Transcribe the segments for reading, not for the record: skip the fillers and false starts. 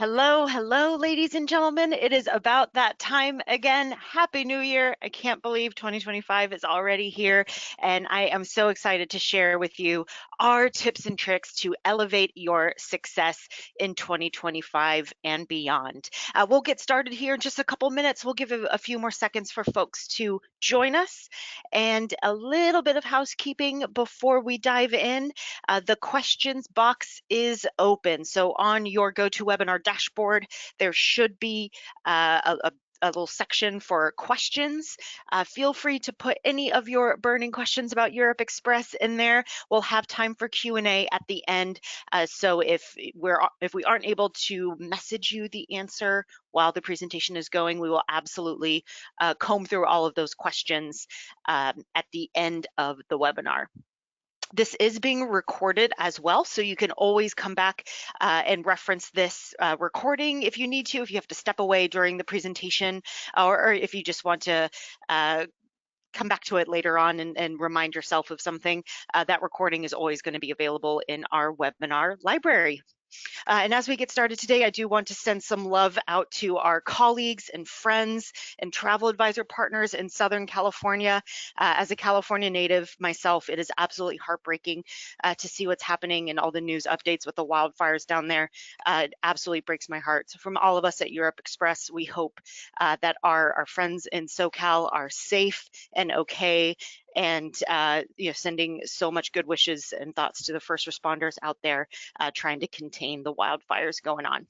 Hello, hello, ladies and gentlemen. It is about that time again. Happy New Year. I can't believe 2025 is already here, and I am so excited to share with you our tips and tricks to elevate your success in 2025 and beyond. We'll get started here in just a couple minutes. We'll give a few more seconds for folks to join us, and a little bit of housekeeping before we dive in. The questions box is open. So on your GoToWebinar dashboard, there should be a little section for questions. Feel free to put any of your burning questions about Europe Express in there. We'll have time for Q&A at the end. So if we aren't able to message you the answer while the presentation is going, we will absolutely comb through all of those questions at the end of the webinar. This is being recorded as well, so you can always come back and reference this recording if you need to, if you have to step away during the presentation, or if you just want to come back to it later on and remind yourself of something. That recording is always going to be available in our webinar library. And as we get started today, I do want to send some love out to our colleagues and friends and travel advisor partners in Southern California. As a California native myself, it is absolutely heartbreaking to see what's happening and all the news updates with the wildfires down there. It absolutely breaks my heart. So from all of us at Europe Express, we hope that our friends in SoCal are safe and okay, and sending so much good wishes and thoughts to the first responders out there trying to contain the wildfires going on.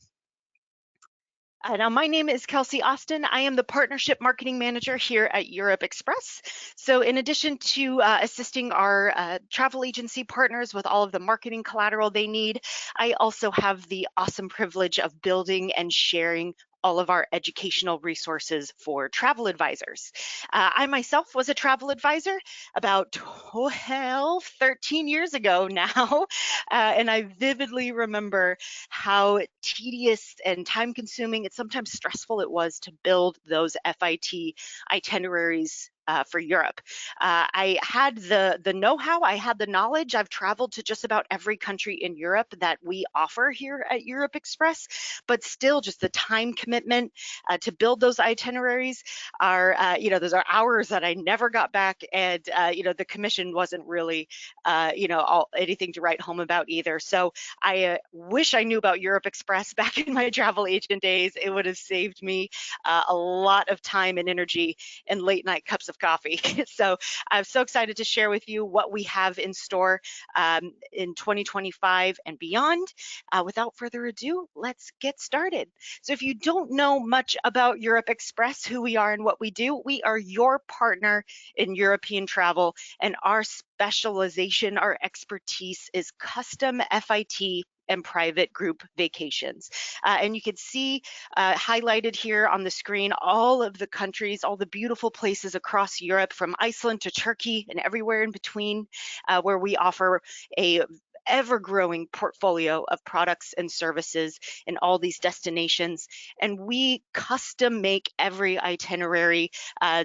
Now, my name is Kelsey Austin. I am the Partnership Marketing Manager here at Europe Express. So in addition to assisting our travel agency partners with all of the marketing collateral they need, I also have the awesome privilege of building and sharing all of our educational resources for travel advisors. I myself was a travel advisor about 13 years ago now, and I vividly remember how tedious and time consuming and sometimes stressful it was to build those FIT itineraries for Europe. I had the know-how, I had the knowledge. I've traveled to just about every country in Europe that we offer here at Europe Express, but still just the time commitment to build those itineraries are, those are hours that I never got back, and the commission wasn't really, anything to write home about either. So I wish I knew about Europe Express back in my travel agent days. It would have saved me a lot of time and energy and late night cups of coffee. So I'm so excited to share with you what we have in store in 2025 and beyond. Without further ado, let's get started. So if you don't know much about Europe Express, who we are and what we do, we are your partner in European travel, and our specialization, our expertise is custom FIT and private group vacations. And you can see highlighted here on the screen all of the countries, all the beautiful places across Europe, from Iceland to Turkey and everywhere in between, where we offer a ever-growing portfolio of products and services in all these destinations, and we custom make every itinerary.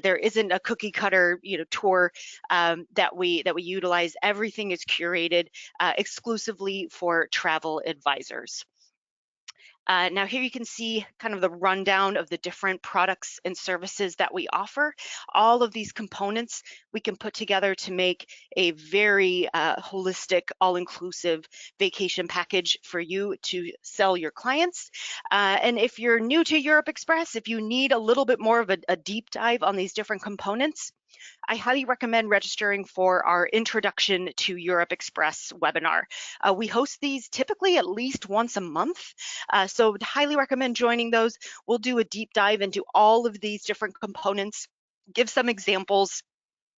There isn't a cookie cutter, tour that we utilize. Everything is curated exclusively for travel advisors. Now here you can see kind of the rundown of the different products and services that we offer. All of these components we can put together to make a very holistic, all-inclusive vacation package for you to sell your clients. And if you're new to Europe Express, if you need a little bit more of a deep dive on these different components, I highly recommend registering for our Introduction to Europe Express webinar. We host these typically at least once a month, so highly recommend joining those. We'll do a deep dive into all of these different components, give some examples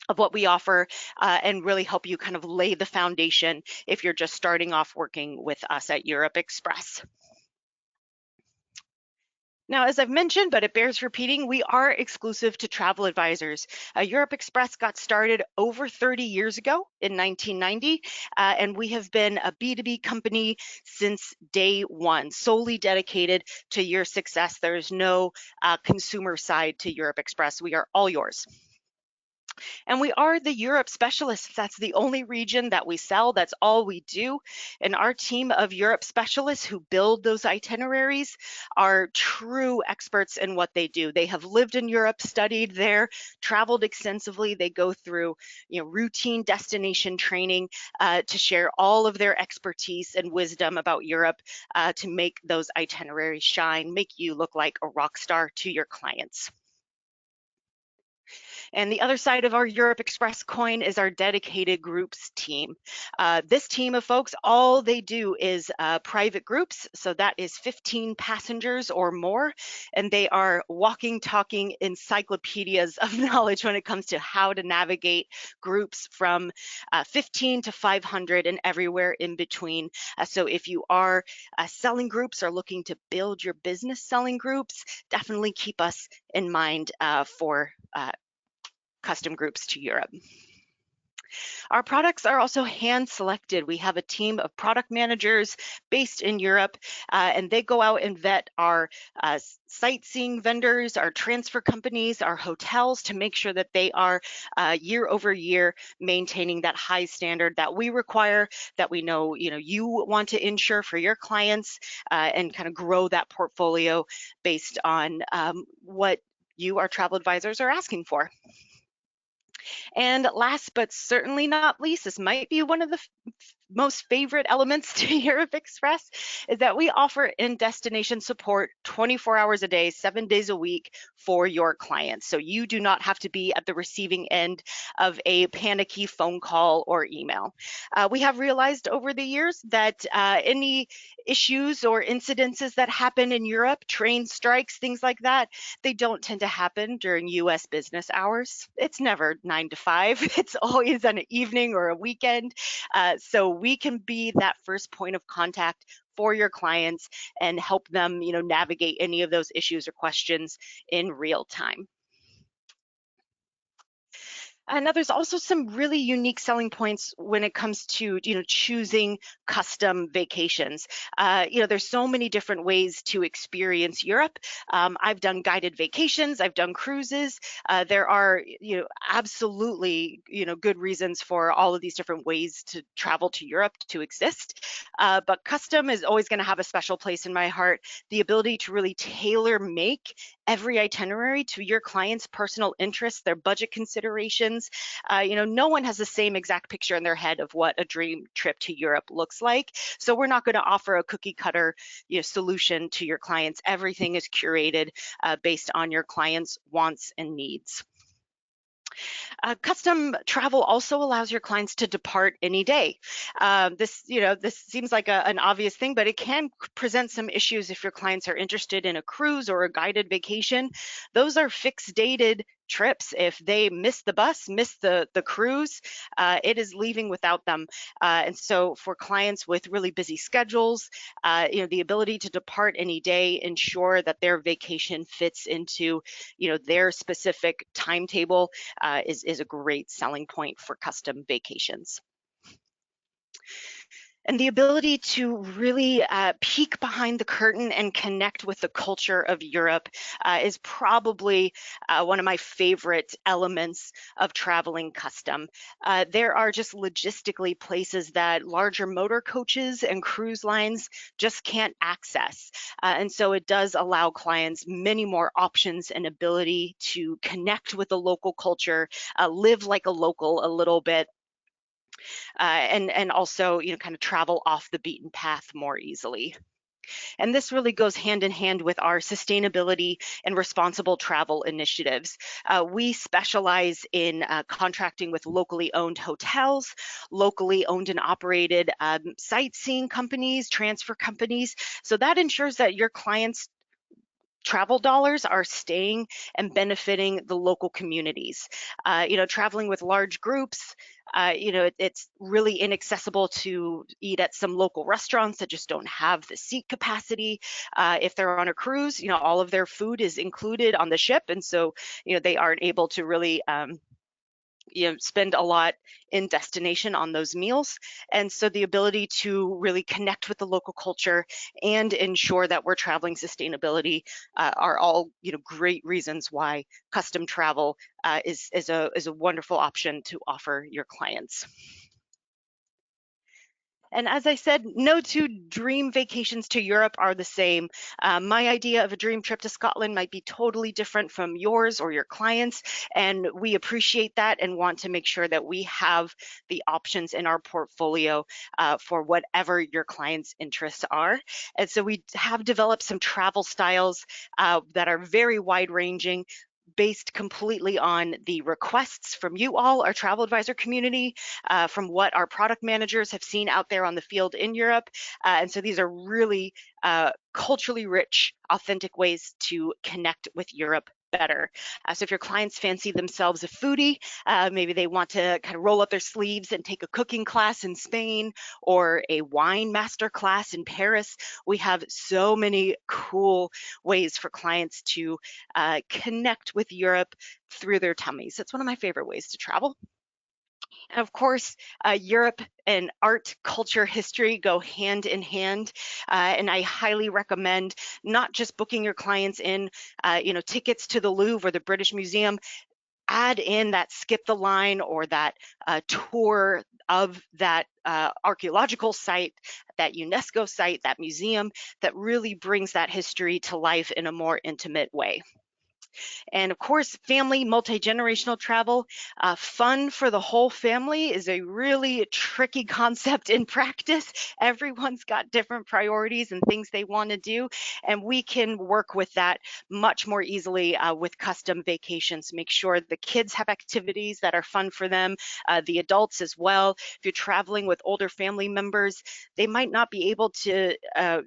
of what we offer, and really help you kind of lay the foundation if you're just starting off working with us at Europe Express. Now, as I've mentioned, but it bears repeating, we are exclusive to travel advisors. Europe Express got started over 30 years ago in 1990, and we have been a B2B company since day one, solely dedicated to your success. There is no consumer side to Europe Express. We are all yours. And we are the Europe specialists. That's the only region that we sell. That's all we do. And our team of Europe specialists who build those itineraries are true experts in what they do. They have lived in Europe, studied there, traveled extensively. They go through, routine destination training to share all of their expertise and wisdom about Europe to make those itineraries shine, make you look like a rock star to your clients. And the other side of our Europe Express coin is our dedicated groups team. This team of folks, all they do is private groups. So that is 15 passengers or more. And they are walking, talking encyclopedias of knowledge when it comes to how to navigate groups from 15 to 500 and everywhere in between. So if you are selling groups or looking to build your business selling groups, definitely keep us in mind for custom groups to Europe. Our products are also hand selected. We have a team of product managers based in Europe, and they go out and vet our sightseeing vendors, our transfer companies, our hotels to make sure that they are year over year maintaining that high standard that we require, that we know, you want to ensure for your clients, and kind of grow that portfolio based on what you, our travel advisors, are asking for. And last but certainly not least, this might be one of the most favorite elements to Europe Express, is that we offer in-destination support 24 hours a day, 7 days a week for your clients. So you do not have to be at the receiving end of a panicky phone call or email. We have realized over the years that any issues or incidences that happen in Europe, train strikes, things like that, they don't tend to happen during US business hours. It's never 9 to 5. It's always on an evening or a weekend. So we can be that first point of contact for your clients and help them, navigate any of those issues or questions in real time. Now there's also some really unique selling points when it comes to, choosing custom vacations. There's so many different ways to experience Europe. I've done guided vacations, I've done cruises. There are, absolutely, good reasons for all of these different ways to travel to Europe to exist. But custom is always going to have a special place in my heart. The ability to really tailor make every itinerary to your client's personal interests, their budget considerations. No one has the same exact picture in their head of what a dream trip to Europe looks like. So we're not going to offer a cookie cutter, solution to your clients. Everything is curated based on your client's wants and needs. Custom travel also allows your clients to depart any day. This seems like an obvious thing, but it can present some issues if your clients are interested in a cruise or a guided vacation. Those are fixed dated trips. If they miss the bus, miss the cruise, it is leaving without them. And so for clients with really busy schedules, the ability to depart any day, ensure that their vacation fits into, their specific timetable, is a great selling point for custom vacations. And the ability to really peek behind the curtain and connect with the culture of Europe is probably one of my favorite elements of traveling custom. There are just logistically places that larger motor coaches and cruise lines just can't access. And so it does allow clients many more options and ability to connect with the local culture, live like a local a little bit, and also, kind of travel off the beaten path more easily. And this really goes hand in hand with our sustainability and responsible travel initiatives. We specialize in contracting with locally owned hotels, locally owned and operated sightseeing companies, transfer companies. So that ensures that your clients' travel dollars are staying and benefiting the local communities. Traveling with large groups, it's really inaccessible to eat at some local restaurants that just don't have the seat capacity. If they're on a cruise, all of their food is included on the ship. And so, they aren't able to really spend a lot in destination on those meals. And so the ability to really connect with the local culture and ensure that we're traveling sustainability are all great reasons why custom travel is a wonderful option to offer your clients. And as I said, no two dream vacations to Europe are the same. My idea of a dream trip to Scotland might be totally different from yours or your clients, and we appreciate that and want to make sure that we have the options in our portfolio for whatever your clients' interests are. And so we have developed some travel styles that are very wide-ranging, based completely on the requests from you all, our travel advisor community, from what our product managers have seen out there on the field in Europe. And so these are really culturally rich, authentic ways to connect with Europe better. So if your clients fancy themselves a foodie, maybe they want to kind of roll up their sleeves and take a cooking class in Spain or a wine master class in Paris, we have so many cool ways for clients to connect with Europe through their tummies. It's one of my favorite ways to travel. And of course, Europe and art, culture, history go hand in hand. And I highly recommend not just booking your clients in, tickets to the Louvre or the British Museum. Add in that skip the line or that tour of that archaeological site, that UNESCO site, that museum that really brings that history to life in a more intimate way. And of course, family, multi-generational travel, fun for the whole family is a really tricky concept in practice. Everyone's got different priorities and things they want to do, and we can work with that much more easily with custom vacations. Make sure the kids have activities that are fun for them, the adults as well. If you're traveling with older family members, they might not be able to,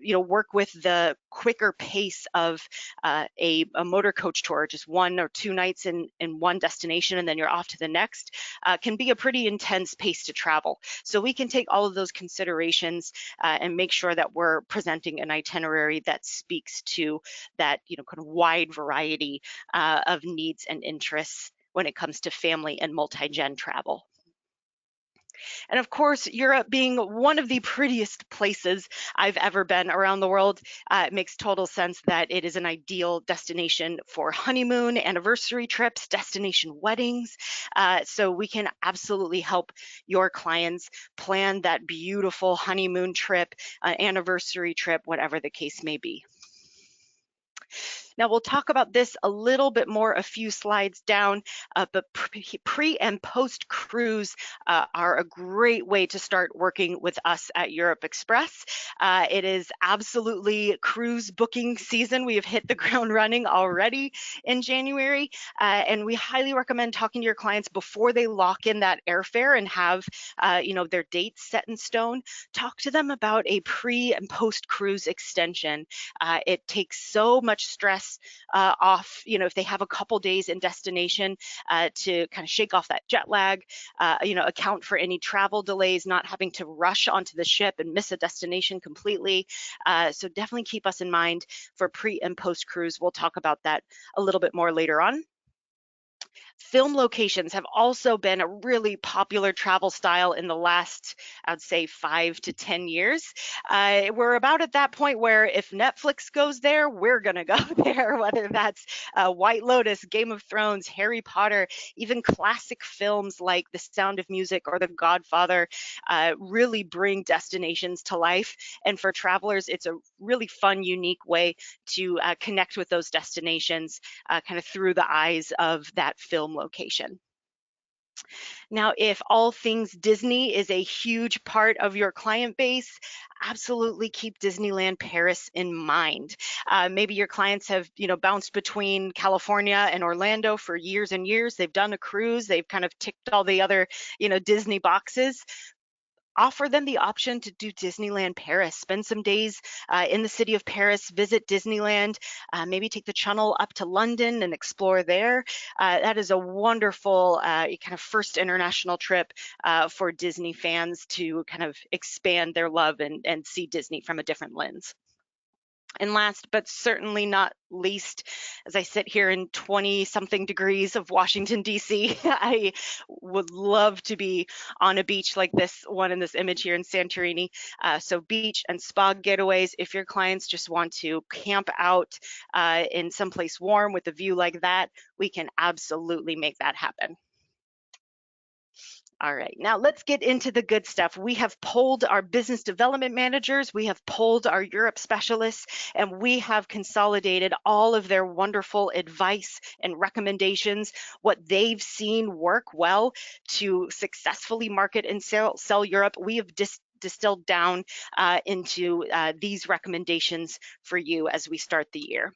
work with the quicker pace of a motor coach tour, just 1 or 2 nights in one destination and then you're off to the next, can be a pretty intense pace to travel. So we can take all of those considerations and make sure that we're presenting an itinerary that speaks to that kind of wide variety of needs and interests when it comes to family and multi-gen travel. And of course, Europe being one of the prettiest places I've ever been around the world, it makes total sense that it is an ideal destination for honeymoon, anniversary trips, destination weddings. So we can absolutely help your clients plan that beautiful honeymoon trip, anniversary trip, whatever the case may be. Now we'll talk about this a little bit more a few slides down, but pre and post cruise are a great way to start working with us at Europe Express. It is absolutely cruise booking season. We have hit the ground running already in January, and we highly recommend talking to your clients before they lock in that airfare and have their dates set in stone. Talk to them about a pre and post cruise extension. It takes so much stress off, if they have a couple days in destination to kind of shake off that jet lag, account for any travel delays, not having to rush onto the ship and miss a destination completely. So definitely keep us in mind for pre and post cruise. We'll talk about that a little bit more later on. Film locations have also been a really popular travel style in the last, I'd say, 5 to 10 years. We're about at that point where if Netflix goes there, we're going to go there, whether that's White Lotus, Game of Thrones, Harry Potter, even classic films like The Sound of Music or The Godfather really bring destinations to life. And for travelers, it's a really fun, unique way to connect with those destinations kind of through the eyes of that film location. Now, if all things Disney is a huge part of your client base, absolutely keep Disneyland Paris in mind. Maybe your clients have, bounced between California and Orlando for years and years. They've done a cruise. They've kind of ticked all the other, Disney boxes. Offer them the option to do Disneyland Paris. Spend some days in the city of Paris, visit Disneyland, maybe take the Channel up to London and explore there. That is a wonderful kind of first international trip for Disney fans to kind of expand their love and see Disney from a different lens. And last but certainly not least, as I sit here in 20 something degrees of Washington, D.C., I would love to be on a beach like this one in this image here in Santorini. So beach and spa getaways, if your clients just want to camp out in someplace warm with a view like that, we can absolutely make that happen. All right, now let's get into the good stuff. We have polled our business development managers, we have polled our Europe specialists, and we have consolidated all of their wonderful advice and recommendations, what they've seen work well to successfully market and sell Europe. We have distilled down into these recommendations for you as we start the year.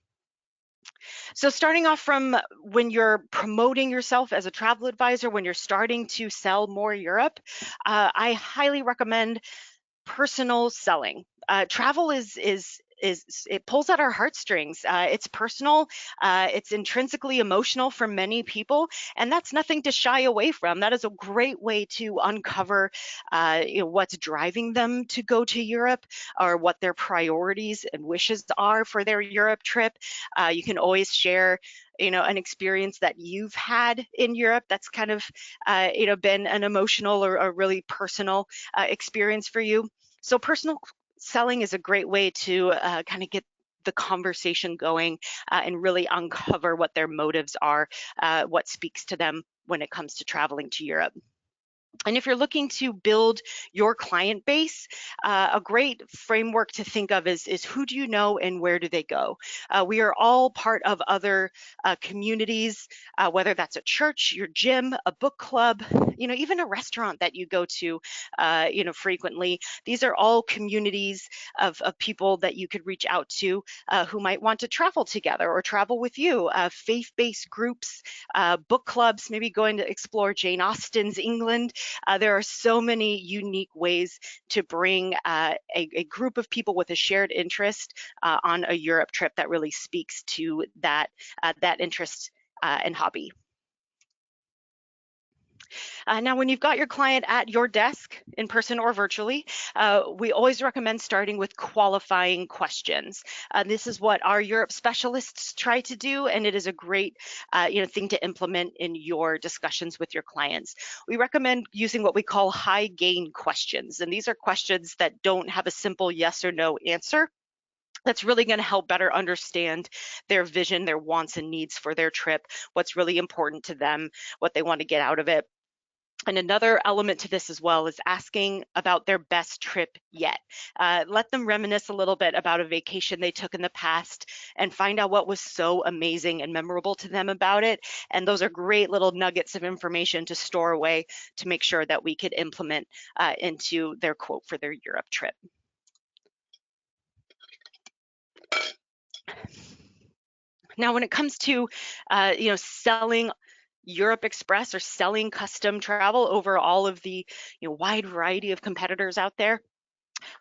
So starting off from when you're promoting yourself as a travel advisor, when you're starting to sell more Europe, I highly recommend personal selling. Travel is it pulls at our heartstrings. It's personal. It's intrinsically emotional for many people, and that's nothing to shy away from. That is a great way to uncover, what's driving them to go to Europe, or what their priorities and wishes are for their Europe trip. You can always share an experience that you've had in Europe that's kind of been an emotional or a really personal experience for you. So personal selling is a great way to kind of get the conversation going and really uncover what their motives are, what speaks to them when it comes to traveling to Europe. And if you're looking to build your client base, a great framework to think of is who do you know and where do they go? We are all part of other communities, whether that's a church, your gym, a book club, even a restaurant that you go to, frequently. These are all communities of people that you could reach out to who might want to travel together or travel with you. Faith-based groups, book clubs, maybe going to explore Jane Austen's England. There are so many unique ways to bring a group of people with a shared interest on a Europe trip that really speaks to that interest and hobby. Now, when you've got your client at your desk, in person or virtually, we always recommend starting with qualifying questions. This is what our Europe specialists try to do, and it is a great thing to implement in your discussions with your clients. We recommend using what we call high gain questions, and these are questions that don't have a simple yes or no answer. That's really going to help better understand their vision, their wants and needs for their trip, what's really important to them, what they want to get out of it. And another element to this as well is asking about their best trip yet. Let them reminisce a little bit about a vacation they took in the past and find out what was so amazing and memorable to them about it. And those are great little nuggets of information to store away to make sure that we could implement into their quote for their Europe trip. Now, when it comes to, selling Europe Express or selling custom travel over all of the wide variety of competitors out there,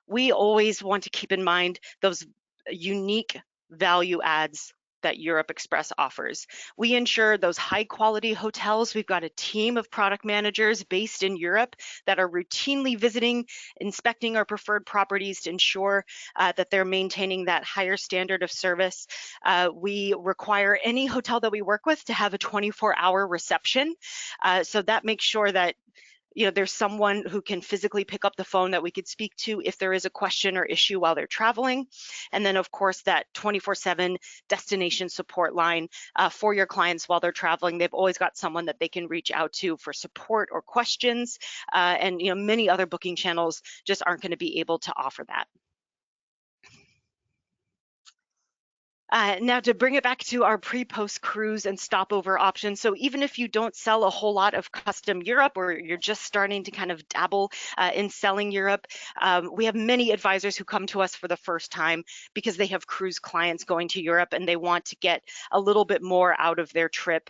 we always want to keep in mind those unique value adds that Europe Express offers. We ensure those high quality hotels. We've got a team of product managers based in Europe that are routinely visiting, inspecting our preferred properties to ensure that they're maintaining that higher standard of service. We require any hotel that we work with to have a 24-hour reception. So that makes sure that there's someone who can physically pick up the phone that we could speak to if there is a question or issue while they're traveling. And then, of course, that 24/7 destination support line for your clients while they're traveling. They've always got someone that they can reach out to for support or questions. And many other booking channels just aren't going to be able to offer that. Now to bring it back to our pre-post cruise and stopover options. So even if you don't sell a whole lot of custom Europe or you're just starting to kind of dabble in selling Europe, we have many advisors who come to us for the first time because they have cruise clients going to Europe and they want to get a little bit more out of their trip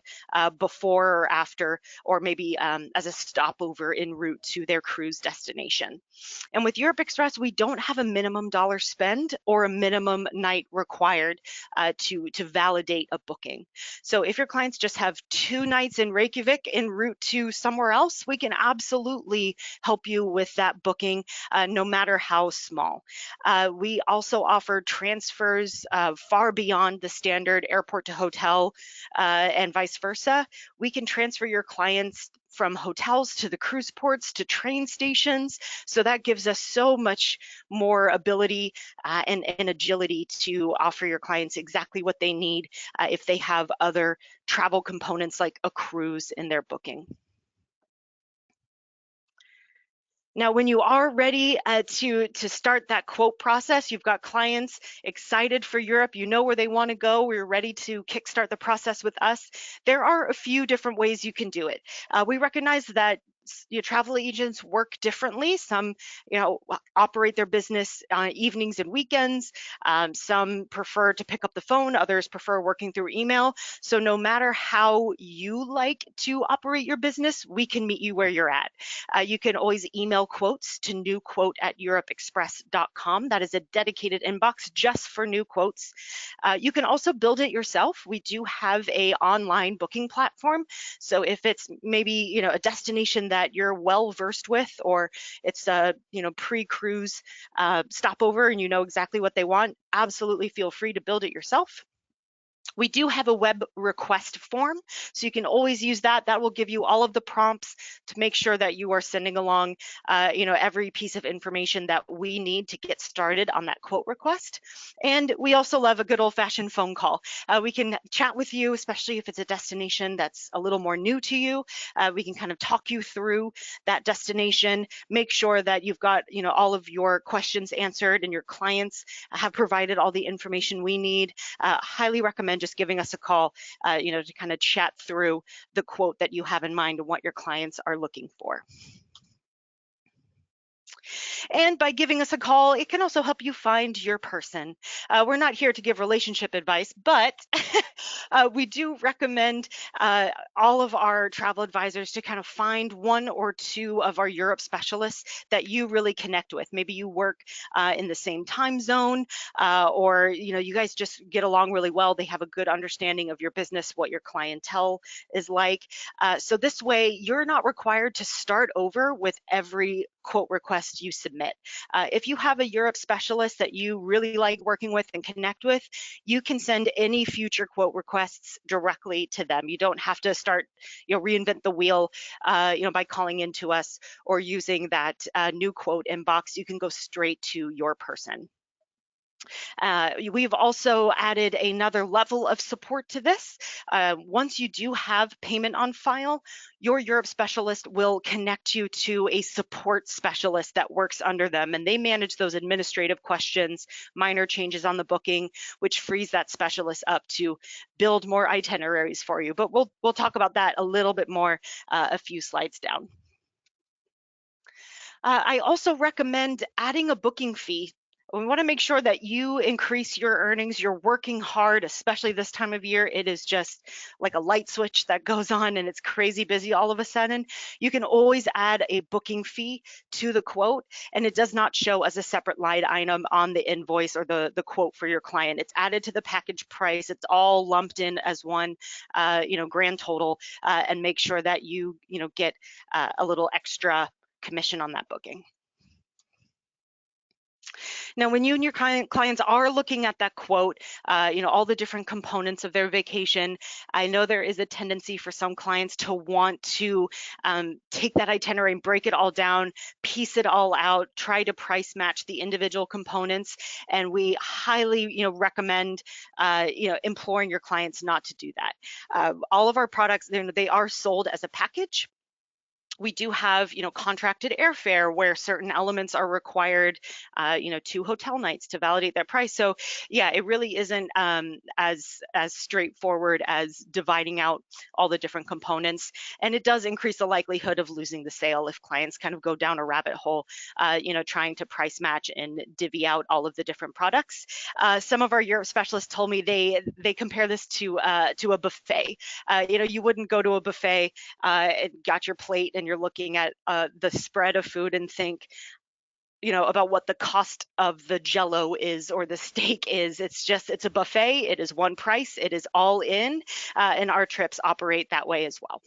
before or after, or maybe as a stopover en route to their cruise destination. And with Europe Express, we don't have a minimum dollar spend or a minimum night required. to validate a booking. So if your clients just have 2 nights in Reykjavik en route to somewhere else, we can absolutely help you with that booking, no matter how small. We also offer transfers far beyond the standard airport to hotel, and vice versa. We can transfer your clients from hotels to the cruise ports to train stations. So that gives us so much more ability and agility to offer your clients exactly what they need if they have other travel components like a cruise in their booking. Now, when you are ready to start that quote process, you've got clients excited for Europe, you know where they want to go, we're ready to kickstart the process with us. There are a few different ways you can do it. We recognize that travel agents work differently. Some, operate their business evenings and weekends. Some prefer to pick up the phone. Others prefer working through email. So no matter how you like to operate your business, we can meet you where you're at. You can always email quotes to newquote@europeexpress.com. That is a dedicated inbox just for new quotes. You can also build it yourself. We do have a online booking platform. So if it's maybe a destination that you're well versed with, or it's a pre-cruise stopover and you know exactly what they want, absolutely feel free to build it yourself. We do have a web request form, so you can always use that. That will give you all of the prompts to make sure that you are sending along, every piece of information that we need to get started on that quote request. And we also love a good old-fashioned phone call. We can chat with you, especially if it's a destination that's a little more new to you. We can kind of talk you through that destination, make sure that you've got, all of your questions answered and your clients have provided all the information we need. Highly recommend just giving us a call, to kind of chat through the quote that you have in mind and what your clients are looking for. And by giving us a call, it can also help you find your person. We're not here to give relationship advice, but we do recommend all of our travel advisors to kind of find one or two of our Europe specialists that you really connect with. Maybe you work in the same time zone, or you guys just get along really well. They have a good understanding of your business, what your clientele is like. So this way, you're not required to start over with every quote request you submit. If you have a Europe specialist that you really like working with and connect with, you can send any future quote requests directly to them. You don't have to start, reinvent the wheel, by calling into us or using that new quote inbox. You can go straight to your person. We've also added another level of support to this. Once you do have payment on file, your Europe specialist will connect you to a support specialist that works under them, and they manage those administrative questions, minor changes on the booking, which frees that specialist up to build more itineraries for you. But we'll talk about that a little bit more a few slides down. I also recommend adding a booking fee. We want to make sure that you increase your earnings. You're working hard, especially this time of year. It is just like a light switch that goes on and it's crazy busy all of a sudden. You can always add a booking fee to the quote, and it does not show as a separate line item on the invoice or the quote for your client. It's added to the package price. It's all lumped in as one, grand total, and make sure that you get a little extra commission on that booking. Now, when you and your clients are looking at that quote, all the different components of their vacation, I know there is a tendency for some clients to want to take that itinerary and break it all down, piece it all out, try to price match the individual components. And we highly, recommend, imploring your clients not to do that. All of our products, they are sold as a package. We do have, contracted airfare where certain elements are required, 2 hotel nights to validate that price. So yeah, it really isn't as straightforward as dividing out all the different components. And it does increase the likelihood of losing the sale if clients kind of go down a rabbit hole, trying to price match and divvy out all of the different products. Some of our Europe specialists told me they compare this to a buffet. You wouldn't go to a buffet and got your plate and you're looking at the spread of food and think, about what the cost of the jello is or the steak is. It's a buffet. It is one price. It is all in, and our trips operate that way as well.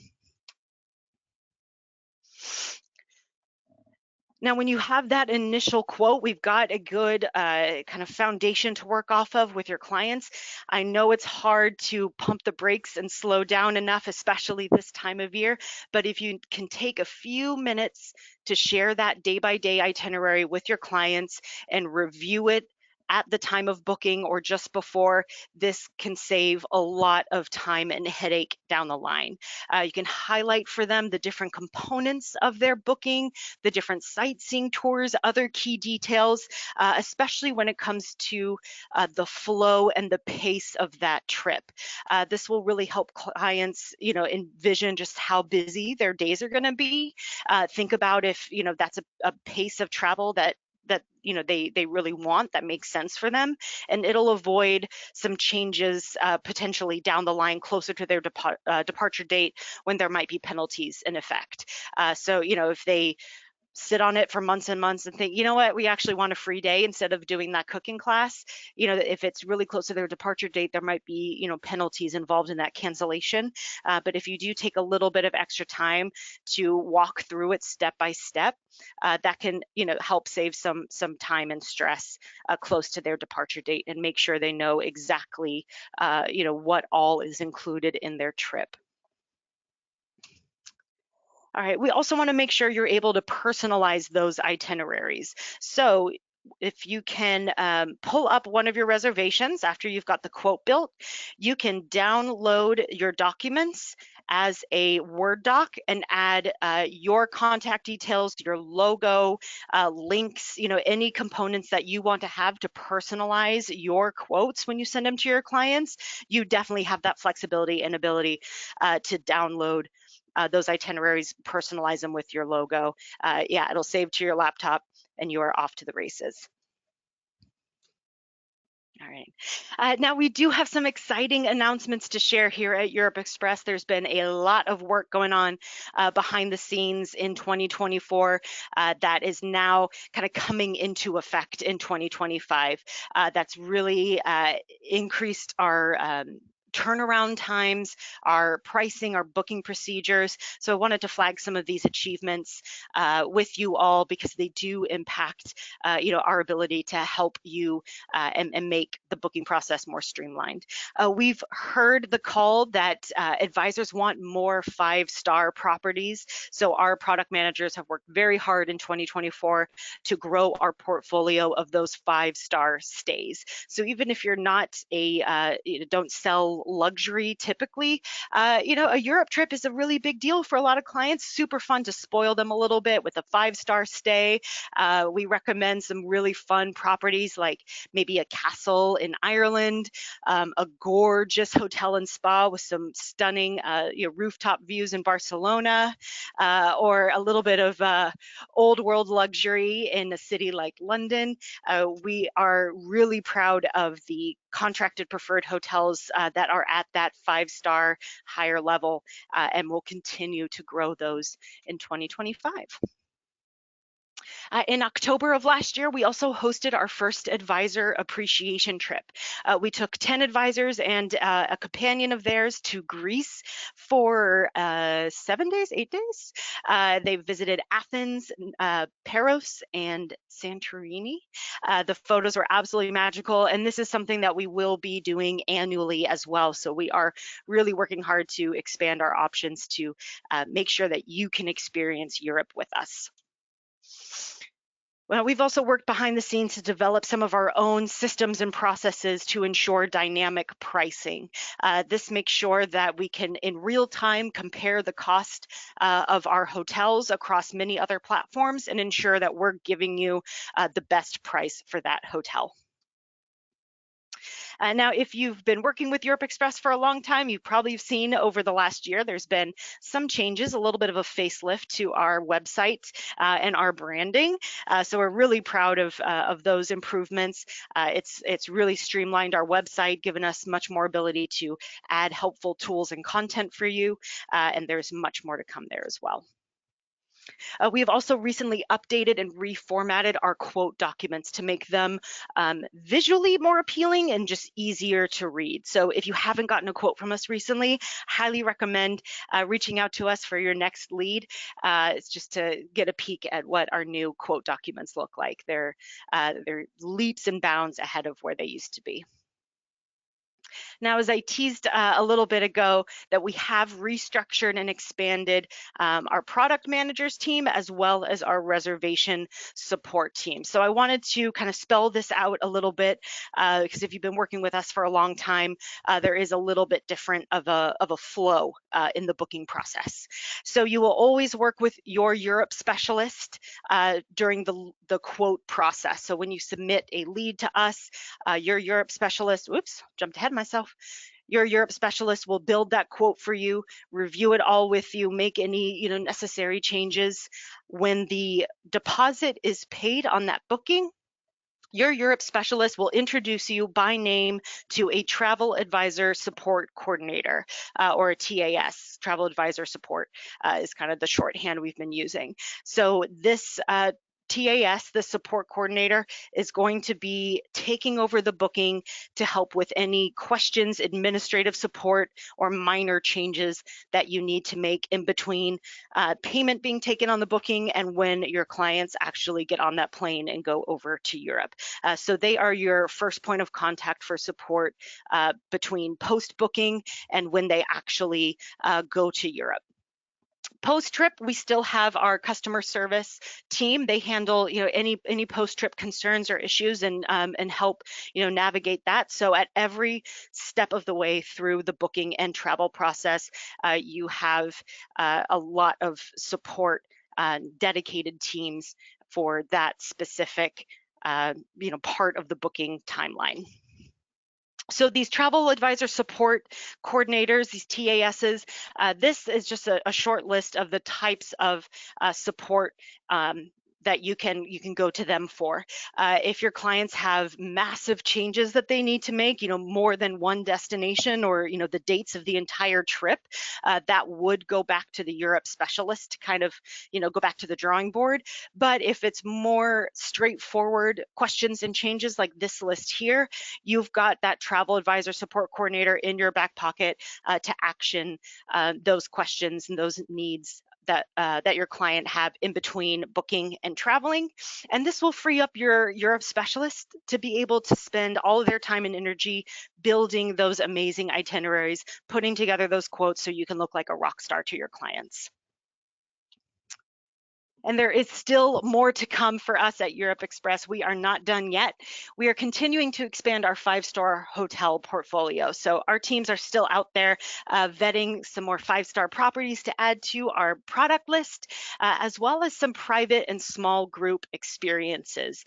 Now, when you have that initial quote, we've got a good kind of foundation to work off of with your clients. I know it's hard to pump the brakes and slow down enough, especially this time of year, but if you can take a few minutes to share that day-by-day itinerary with your clients and review it at the time of booking or just before, this can save a lot of time and headache down the line. You can highlight for them the different components of their booking, the different sightseeing tours, other key details, especially when it comes to the flow and the pace of that trip. This will really help clients, envision just how busy their days are going to be. Think about if, that's a pace of travel that they really want, that makes sense for them, and it'll avoid some changes potentially down the line closer to their departure date when there might be penalties in effect. So if they sit on it for months and months and think, you know what, we actually want a free day instead of doing that cooking class, if it's really close to their departure date, there might be, penalties involved in that cancellation. But if you do take a little bit of extra time to walk through it step by step, that can, help save some time and stress close to their departure date and make sure they know exactly, what all is included in their trip. All right, we also want to make sure you're able to personalize those itineraries. So if you can pull up one of your reservations after you've got the quote built, you can download your documents as a Word doc and add your contact details, your logo, links, any components that you want to have to personalize your quotes when you send them to your clients. You definitely have that flexibility and ability to download those itineraries, personalize them with your logo. Yeah, it'll save to your laptop and you are off to the races. All right. Now we do have some exciting announcements to share here at Europe Express. There's been a lot of work going on behind the scenes in 2024 that is now kind of coming into effect in 2025. That's really increased our turnaround times, our pricing, our booking procedures. So I wanted to flag some of these achievements with you all because they do impact, our ability to help you and make the booking process more streamlined. We've heard the call that advisors want more 5-star properties. So our product managers have worked very hard in 2024 to grow our portfolio of those 5-star stays. So even if you're not don't sell luxury typically, a Europe trip is a really big deal for a lot of clients. Super fun to spoil them a little bit with a 5-star stay. We recommend some really fun properties like maybe a castle in Ireland, a gorgeous hotel and spa with some stunning rooftop views in Barcelona, or a little bit of old world luxury in a city like London. We are really proud of the contracted preferred hotels that are at that 5-star higher level, and we'll continue to grow those in 2025. In October of last year, we also hosted our first advisor appreciation trip. We took 10 advisors and a companion of theirs to Greece for 7 days, 8 days. They visited Athens, Paros, and Santorini. The photos were absolutely magical, and this is something that we will be doing annually as well. So we are really working hard to expand our options to make sure that you can experience Europe with us. Well, we've also worked behind the scenes to develop some of our own systems and processes to ensure dynamic pricing. This makes sure that we can, in real time, compare the cost of our hotels across many other platforms and ensure that we're giving you the best price for that hotel. Now, if you've been working with Europe Express for a long time, you've probably seen over the last year, there's been some changes, a little bit of a facelift to our website and our branding. So we're really proud of those improvements. It's really streamlined our website, given us much more ability to add helpful tools and content for you. And there's much more to come there as well. We have also recently updated and reformatted our quote documents to make them visually more appealing and just easier to read. So if you haven't gotten a quote from us recently, highly recommend reaching out to us for your next lead. It's just to get a peek at what our new quote documents look like. They're leaps and bounds ahead of where they used to be. Now, as I teased a little bit ago, that we have restructured and expanded our product managers team as well as our reservation support team. So I wanted to kind of spell this out a little bit because if you've been working with us for a long time, there is a little bit different of a flow in the booking process. So you will always work with your Europe specialist during the quote process. So when you submit a lead to us, your Europe specialist, oops, jumped ahead of myself. Your Europe specialist will build that quote for you, review it all with you, make any necessary changes. When the deposit is paid on that booking, your Europe specialist will introduce you by name to a travel advisor support coordinator or a TAS, travel advisor support is kind of the shorthand we've been using. So this TAS, the support coordinator, is going to be taking over the booking to help with any questions, administrative support, or minor changes that you need to make in between payment being taken on the booking and when your clients actually get on that plane and go over to Europe. So they are your first point of contact for support between post-booking and when they actually go to Europe. Post-trip, we still have our customer service team. They handle any post-trip concerns or issues and help navigate that. So at every step of the way through the booking and travel process, you have a lot of support, dedicated teams for that specific part of the booking timeline. So these travel advisor support coordinators, these TASs, this is just a short list of the types of support that you can go to them for. If your clients have massive changes that they need to make, more than one destination or the dates of the entire trip, that would go back to the Europe specialist to kind of go back to the drawing board. But if it's more straightforward questions and changes like this list here, you've got that travel advisor support coordinator in your back pocket to action those questions and those needs that your client have in between booking and traveling. And this will free up your Europe specialist to be able to spend all of their time and energy building those amazing itineraries, putting together those quotes so you can look like a rock star to your clients. And there is still more to come for us at Europe Express. We are not done yet. We are continuing to expand our 5-star hotel portfolio. So our teams are still out there vetting some more 5-star properties to add to our product list, as well as some private and small group experiences.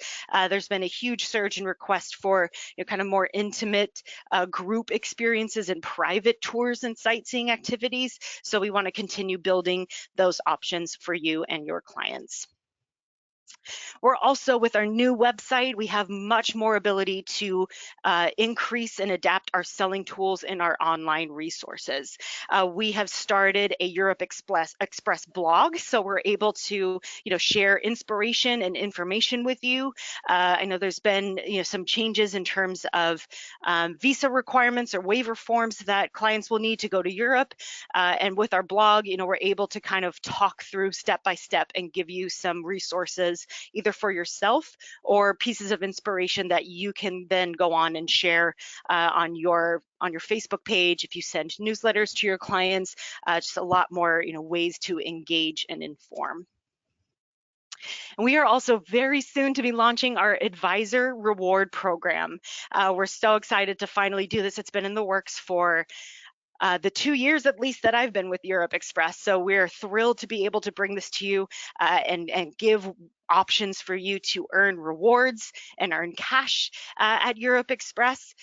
There's been a huge surge in request for kind of more intimate group experiences and private tours and sightseeing activities. So we want to continue building those options for you and your clients. We're also, with our new website, we have much more ability to increase and adapt our selling tools in our online resources. We have started a Europe Express blog, so we're able to share inspiration and information with you. I know there's been some changes in terms of visa requirements or waiver forms that clients will need to go to Europe. And with our blog, we're able to kind of talk through step by step and give you some resources either for yourself or pieces of inspiration that you can then go on and share on your Facebook page. If you send newsletters to your clients, just a lot more ways to engage and inform. And we are also very soon to be launching our advisor reward program. We're so excited to finally do this. It's been in the works for the 2 years at least that I've been with Europe Express. So we're thrilled to be able to bring this to you and give options for you to earn rewards and earn cash at Europe Express.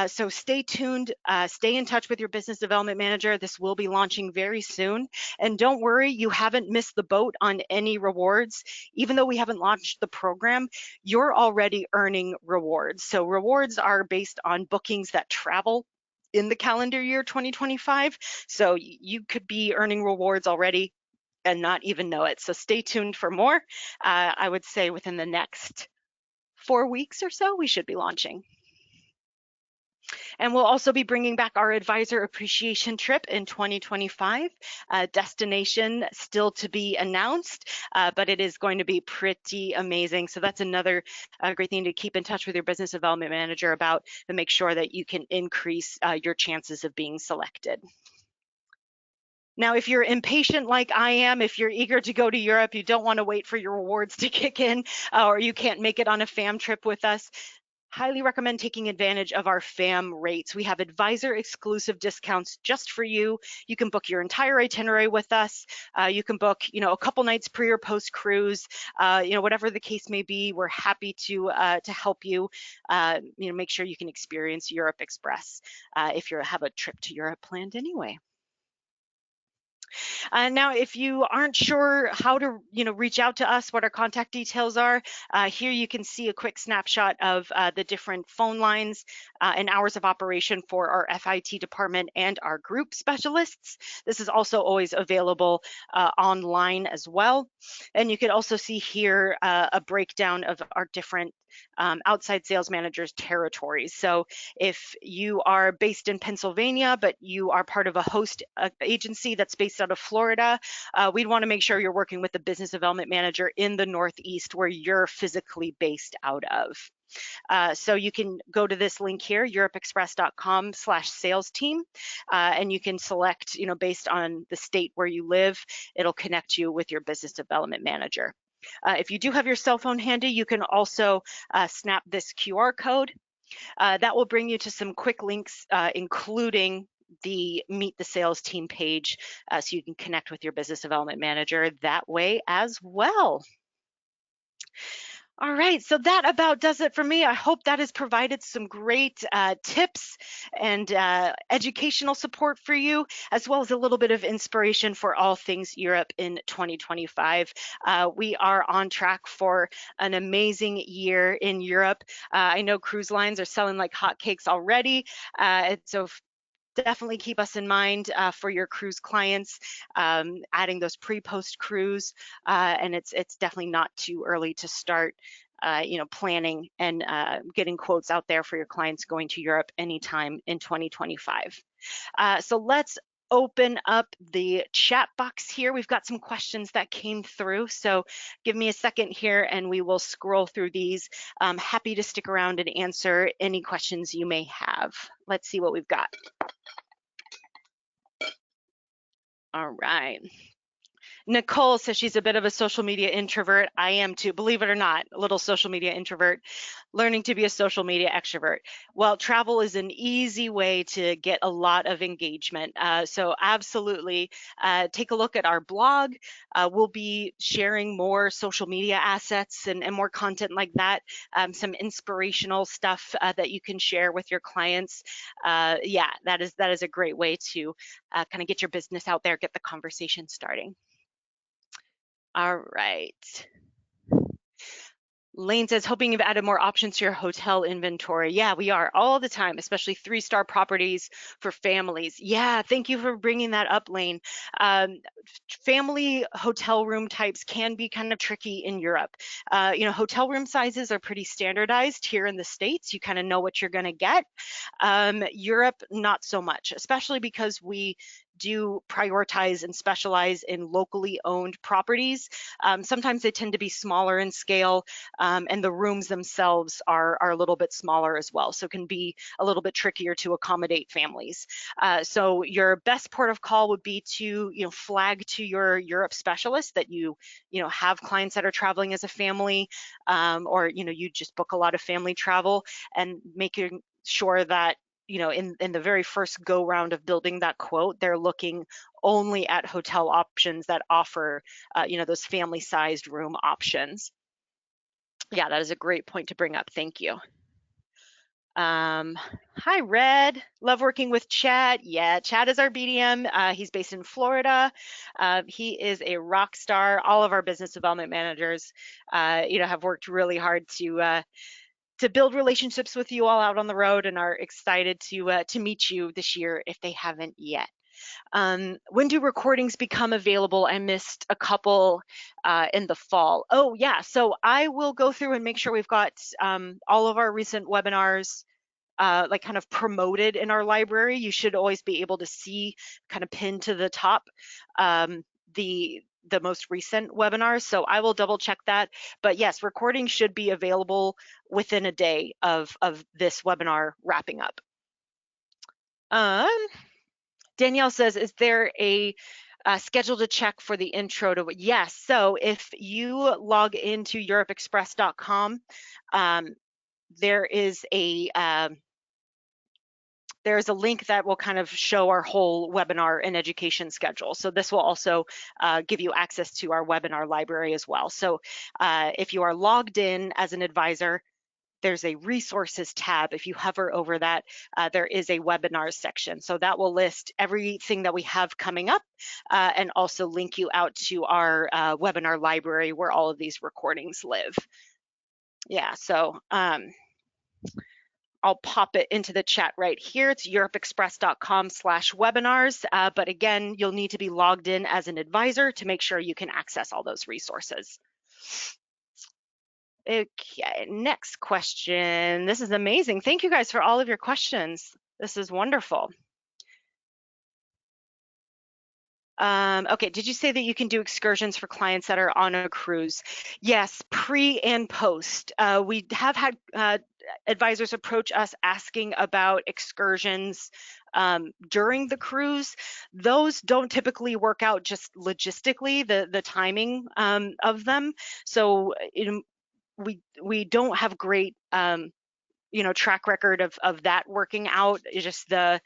So stay tuned, stay in touch with your business development manager. This will be launching very soon. And don't worry, you haven't missed the boat on any rewards. Even though we haven't launched the program, you're already earning rewards. So rewards are based on bookings that travel in the calendar year 2025. So you could be earning rewards already and not even know it. So stay tuned for more. I would say within the next 4 weeks or so, we should be launching. And we'll also be bringing back our advisor appreciation trip in 2025. Destination still to be announced, but it is going to be pretty amazing. So that's another great thing to keep in touch with your business development manager about, to make sure that you can increase your chances of being selected. Now, if you're impatient like I am, if you're eager to go to Europe, you don't want to wait for your rewards to kick in, or you can't make it on a FAM trip with us, highly recommend taking advantage of our FAM rates. We have advisor exclusive discounts just for you. You can book your entire itinerary with us. You can book, a couple nights pre or post cruise. Whatever the case may be, we're happy to help you. Make sure you can experience Europe Express if you have a trip to Europe planned anyway. Now, if you aren't sure how to, reach out to us, what our contact details are, here you can see a quick snapshot of the different phone lines and hours of operation for our FIT department and our group specialists. This is also always available online as well. And you can also see here a breakdown of our different outside sales managers territories. So if you are based in Pennsylvania, but you are part of a host agency that's based out of Florida, we'd want to make sure you're working with the business development manager in the Northeast where you're physically based out of. So you can go to this link here, europeexpress.com/sales team, and you can select, based on the state where you live, it'll connect you with your business development manager. If you do have your cell phone handy, you can also snap this QR code. That will bring you to some quick links, including the Meet the Sales Team page, so you can connect with your business development manager that way as well. All right, so that about does it for me. I hope that has provided some great tips and educational support for you, as well as a little bit of inspiration for all things Europe in 2025. We are on track for an amazing year in Europe. I know cruise lines are selling like hotcakes already, so definitely keep us in mind for your cruise clients, adding those pre-post cruise, and it's definitely not too early to start planning and getting quotes out there for your clients going to Europe anytime in 2025. So let's open up the chat box here. We've got some questions that came through, so give me a second here and we will scroll through these. I'm happy to stick around and answer any questions you may have. Let's see what we've got. All right. Nicole says she's a bit of a social media introvert. I am too, believe it or not, a little social media introvert, learning to be a social media extrovert. Well, travel is an easy way to get a lot of engagement. So absolutely take a look at our blog. We'll be sharing more social media assets and more content like that, some inspirational stuff that you can share with your clients. Yeah, that is a great way to kind of get your business out there, get the conversation starting. All right. Lane says, hoping you've added more options to your hotel inventory. Yeah, we are all the time, especially 3-star properties for families. Yeah, thank you for bringing that up, Lane. Family hotel room types can be kind of tricky in Europe. Hotel room sizes are pretty standardized here in the States. You kind of know what you're going to get. Europe, not so much, especially because we do prioritize and specialize in locally owned properties. Sometimes they tend to be smaller in scale, and the rooms themselves are a little bit smaller as well, so it can be a little bit trickier to accommodate families. So your best port of call would be to flag to your Europe specialist that you have clients that are traveling as a family, or you just book a lot of family travel, and making sure that in the very first go round of building that quote, they're looking only at hotel options that offer, those family sized room options. Yeah, that is a great point to bring up. Thank you. Hi, Red. Love working with Chad. Yeah, Chad is our BDM. He's based in Florida. He is a rock star. All of our business development managers, have worked really hard to build relationships with you all out on the road, and are excited to meet you this year if they haven't yet. When do recordings become available? I missed a couple in the fall. Oh yeah, so I will go through and make sure we've got all of our recent webinars like kind of promoted in our library. You should always be able to see kind of pinned to the top um, the most recent webinars. So I will double check that. But yes, recording should be available within a day of this webinar wrapping up. Um, Danielle says, is there a schedule to check for the intro to? Yes. So if you log into europeexpress.com, there is a there's a link that will kind of show our whole webinar and education schedule. So this will also give you access to our webinar library as well. So if you are logged in as an advisor, there's a resources tab. If you hover over that, there is a webinars section. So that will list everything that we have coming up and also link you out to our webinar library where all of these recordings live. Yeah, so I'll pop it into the chat right here. It's europeexpress.com/webinars. But again, you'll need to be logged in as an advisor to make sure you can access all those resources. Okay, next question. This is amazing. Thank you guys for all of your questions. This is wonderful. Okay, did you say that you can do excursions for clients that are on a cruise? Yes, pre and post. We have had advisors approach us asking about excursions during the cruise. Those don't typically work out just logistically, the timing of them. So we don't have great track record of that working out. It's just the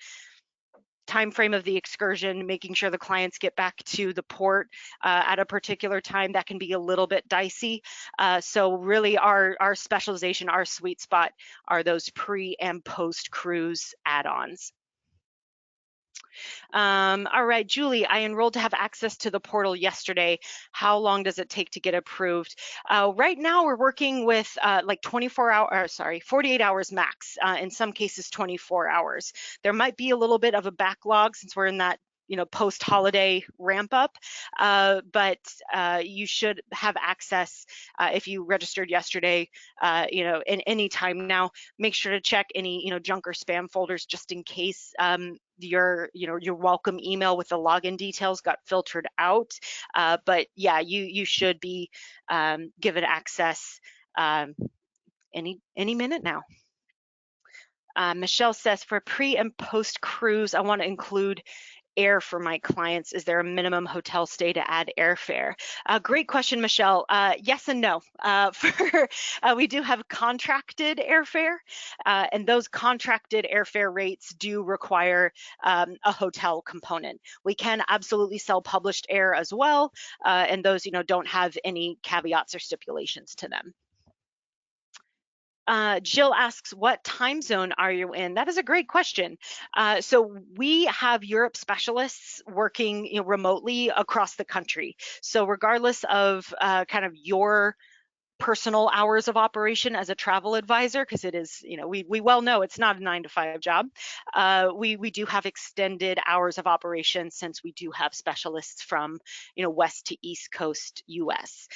time frame of the excursion, making sure the clients get back to the port at a particular time, that can be a little bit dicey. So really our specialization, our sweet spot are those pre and post cruise add-ons. All right, Julie, I enrolled to have access to the portal yesterday. How long does it take to get approved? Right now we're working with like 48 hours max, in some cases 24 hours. There might be a little bit of a backlog since we're in that post-holiday ramp up, but you should have access if you registered yesterday, in any time now. Make sure to check any junk or spam folders just in case your welcome email with the login details got filtered out. But yeah, you should be given access any minute now. Michelle says, for pre and post cruise, I want to include air for my clients. Is there a minimum hotel stay to add airfare? Great question, Michelle. Yes and no. We do have contracted airfare, and those contracted airfare rates do require a hotel component. We can absolutely sell published air as well, and those don't have any caveats or stipulations to them. Jill asks, what time zone are you in? That is a great question. So we have Europe specialists working remotely across the country. So regardless of kind of your personal hours of operation as a travel advisor, because it is, we well know it's not a 9-to-5 job. We do have extended hours of operation since we do have specialists from west to east coast US.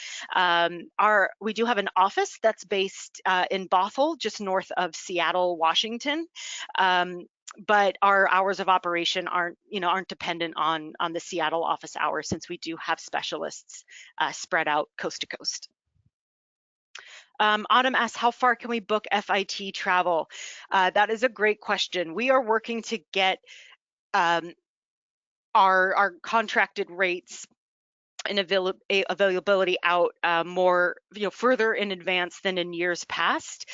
We do have an office that's based in Bothell, just north of Seattle, Washington. But our hours of operation aren't dependent on the Seattle office hours, since we do have specialists spread out coast to coast. Autumn asks, how far can we book FIT travel? That is a great question. We are working to get our contracted rates and availability out more further in advance than in years past.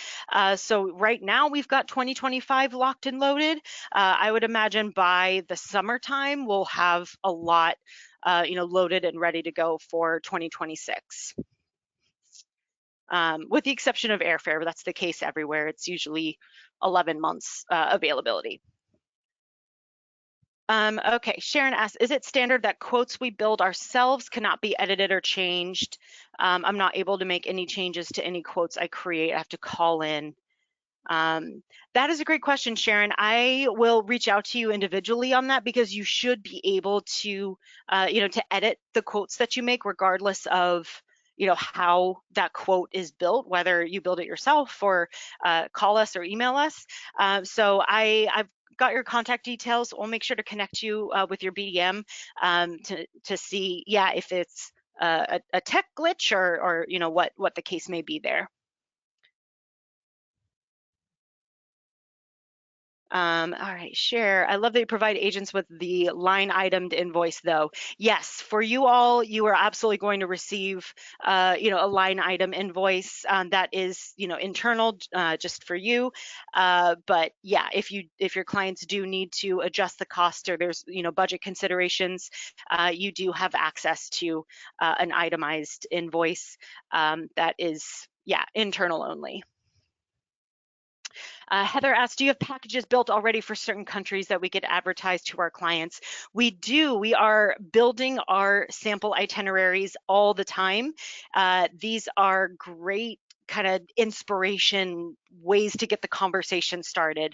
So right now we've got 2025 locked and loaded. I would imagine by the summertime we'll have a lot loaded and ready to go for 2026. With the exception of airfare, but that's the case everywhere. It's usually 11 months availability. Okay, Sharon asks, is it standard that quotes we build ourselves cannot be edited or changed? I'm not able to make any changes to any quotes I create. I have to call in. That is a great question, Sharon. I will reach out to you individually on that because you should be able to, to edit the quotes that you make, regardless of, how that quote is built, whether you build it yourself or call us or email us. So I've got your contact details. We'll make sure to connect you with your BDM to see, yeah, if it's a tech glitch or what the case may be there. All right, share. I love that you provide agents with the line itemed invoice, though. Yes, for you all, you are absolutely going to receive, a line item invoice that is, internal, just for you. But yeah, if your clients do need to adjust the cost or there's, budget considerations, you do have access to an itemized invoice that is, yeah, internal only. Heather asked, do you have packages built already for certain countries that we could advertise to our clients? We do. We are building our sample itineraries all the time. These are great kind of inspiration ways to get the conversation started.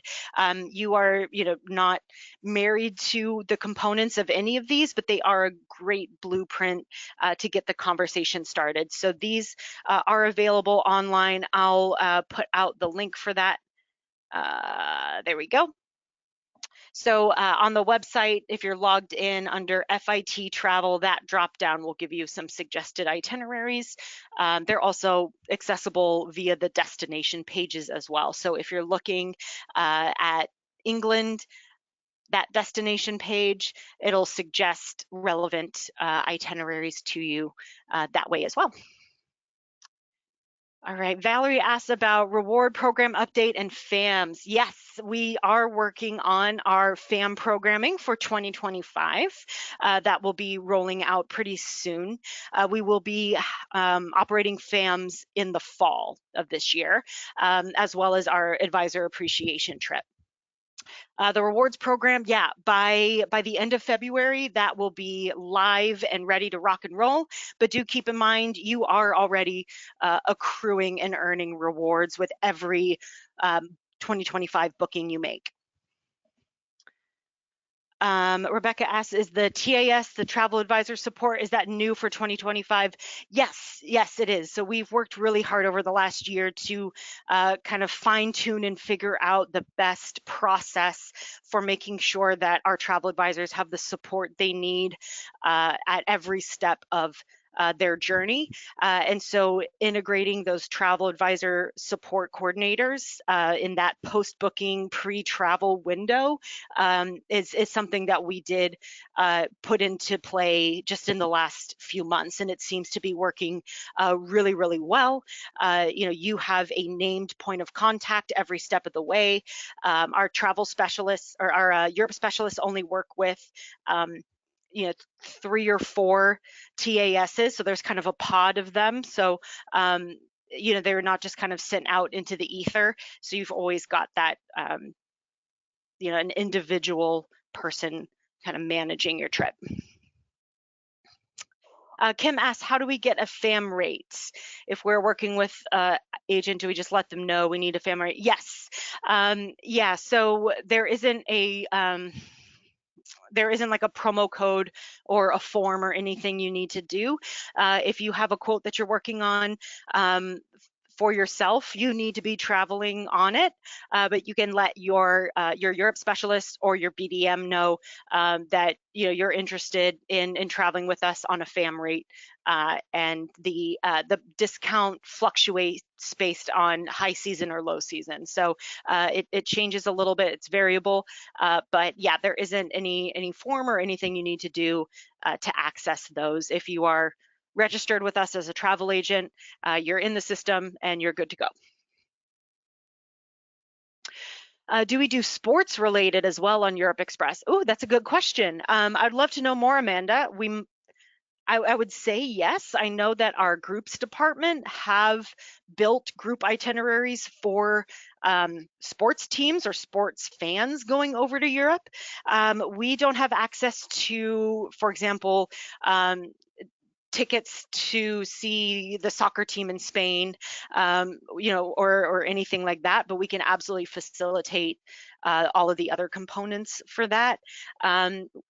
You are, not married to the components of any of these, but they are a great blueprint to get the conversation started. So these are available online. I'll put out the link for that. There we go. So on the website, if you're logged in under FIT travel, that drop down will give you some suggested itineraries. They're also accessible via the destination pages as well. So if you're looking at England, that destination page, it'll suggest relevant itineraries to you that way as well. All right, Valerie asked about reward program update and FAMs. Yes, we are working on our FAM programming for 2025. That will be rolling out pretty soon. We will be operating FAMs in the fall of this year, as well as our advisor appreciation trip. The rewards program, yeah, by the end of February, that will be live and ready to rock and roll. But do keep in mind, you are already accruing and earning rewards with every 2025 booking you make. Rebecca asks, is the TAS, the travel advisor support, is that new for 2025? Yes, it is. So we've worked really hard over the last year to kind of fine tune and figure out the best process for making sure that our travel advisors have the support they need at every step of their journey. And so integrating those travel advisor support coordinators in that post-booking pre-travel window is something that we did put into play just in the last few months, and it seems to be working really, really well. You have a named point of contact every step of the way. Our travel specialists or our Europe specialists only work with 3 or 4 TASs, so there's kind of a pod of them. So they're not just kind of sent out into the ether. So you've always got that an individual person kind of managing your trip. Kim asks, how do we get a FAM rate? If we're working with an agent, do we just let them know we need a FAM rate? Yes. Yeah, so there isn't like a promo code or a form or anything you need to do. If you have a quote that you're working on for yourself, you need to be traveling on it, but you can let your Europe specialist or your BDM know that you're interested in traveling with us on a FAM rate, and the discount fluctuates based on high season or low season. So it changes a little bit, it's variable, but yeah, there isn't any form or anything you need to do to access those. If you are registered with us as a travel agent, you're in the system and you're good to go. Do we do sports related as well on Europe Express? Oh, that's a good question. I'd love to know more, Amanda. I would say yes. I know that our groups department have built group itineraries for sports teams or sports fans going over to Europe. We don't have access to, for example, tickets to see the soccer team in Spain, or anything like that, but we can absolutely facilitate all of the other components for that.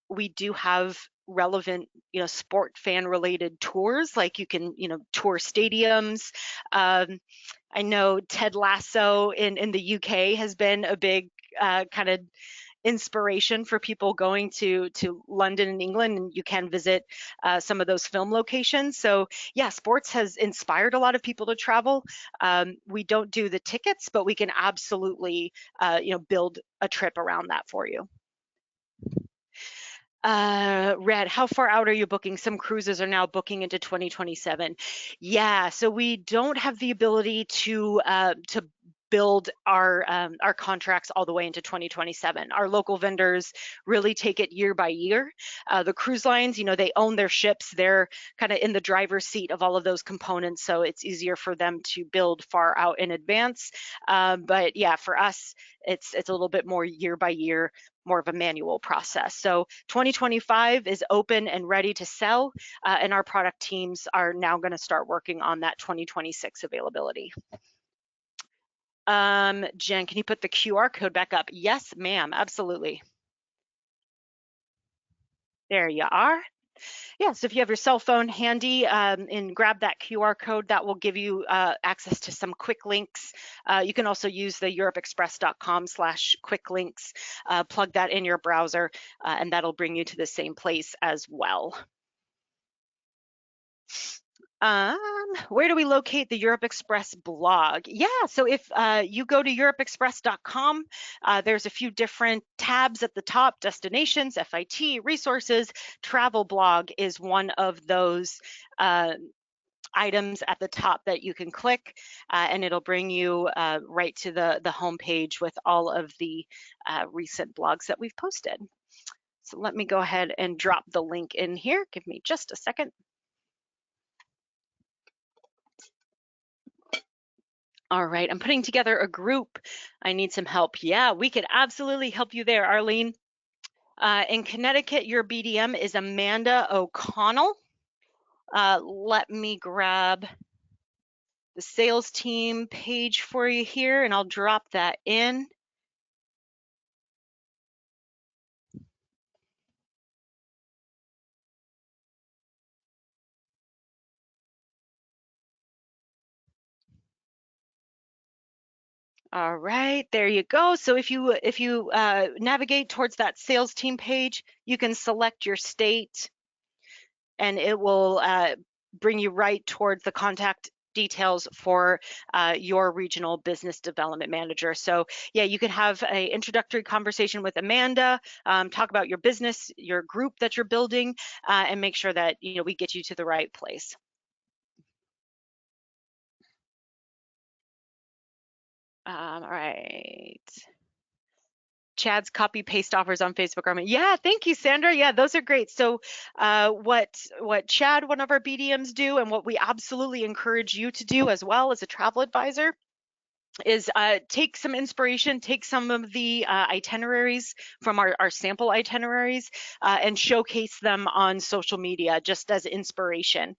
We do have relevant, sport fan related tours, like you can, tour stadiums. I know Ted Lasso in the UK has been a big kind of inspiration for people going to London and England, and you can visit some of those film locations. So yeah, sports has inspired a lot of people to travel. We don't do the tickets, but we can absolutely build a trip around that for you. Red, how far out are you booking? Some cruises are now booking into 2027. Yeah, so we don't have the ability to build our contracts all the way into 2027. Our local vendors really take it year by year. The cruise lines, they own their ships. They're kind of in the driver's seat of all of those components, so it's easier for them to build far out in advance. But yeah, for us, it's a little bit more year by year, more of a manual process. So 2025 is open and ready to sell, and our product teams are now going to start working on that 2026 availability. Jen, can you put the QR code back up? Yes, ma'am, absolutely. There you are. Yeah, so if you have your cell phone handy, and grab that QR code, that will give you access to some quick links. You can also use the europeexpress.com/quick links, plug that in your browser, and that'll bring you to the same place as well. Where do we locate the Europe Express blog? Yeah, so if you go to europeexpress.com, there's a few different tabs at the top: destinations, FIT, resources. Travel blog is one of those items at the top that you can click, and it'll bring you right to the home page with all of the recent blogs that we've posted. So let me go ahead and drop the link in here. Give me just a second. All right, I'm putting together a group. I need some help. Yeah, we could absolutely help you there, Arlene. In Connecticut, your BDM is Amanda O'Connell. Let me grab the sales team page for you here, and I'll drop that in. All right, there you go. So if you navigate towards that sales team page, you can select your state, and it will bring you right towards the contact details for your regional business development manager. So yeah, you can have an introductory conversation with Amanda, talk about your business, your group that you're building, and make sure that we get you to the right place. All right. Chad's copy paste offers on Facebook are, yeah, thank you, Sandra. Yeah, those are great. So what Chad, one of our BDMs, do, and what we absolutely encourage you to do as well as a travel advisor, is take some inspiration, take some of the itineraries from our sample itineraries, and showcase them on social media just as inspiration.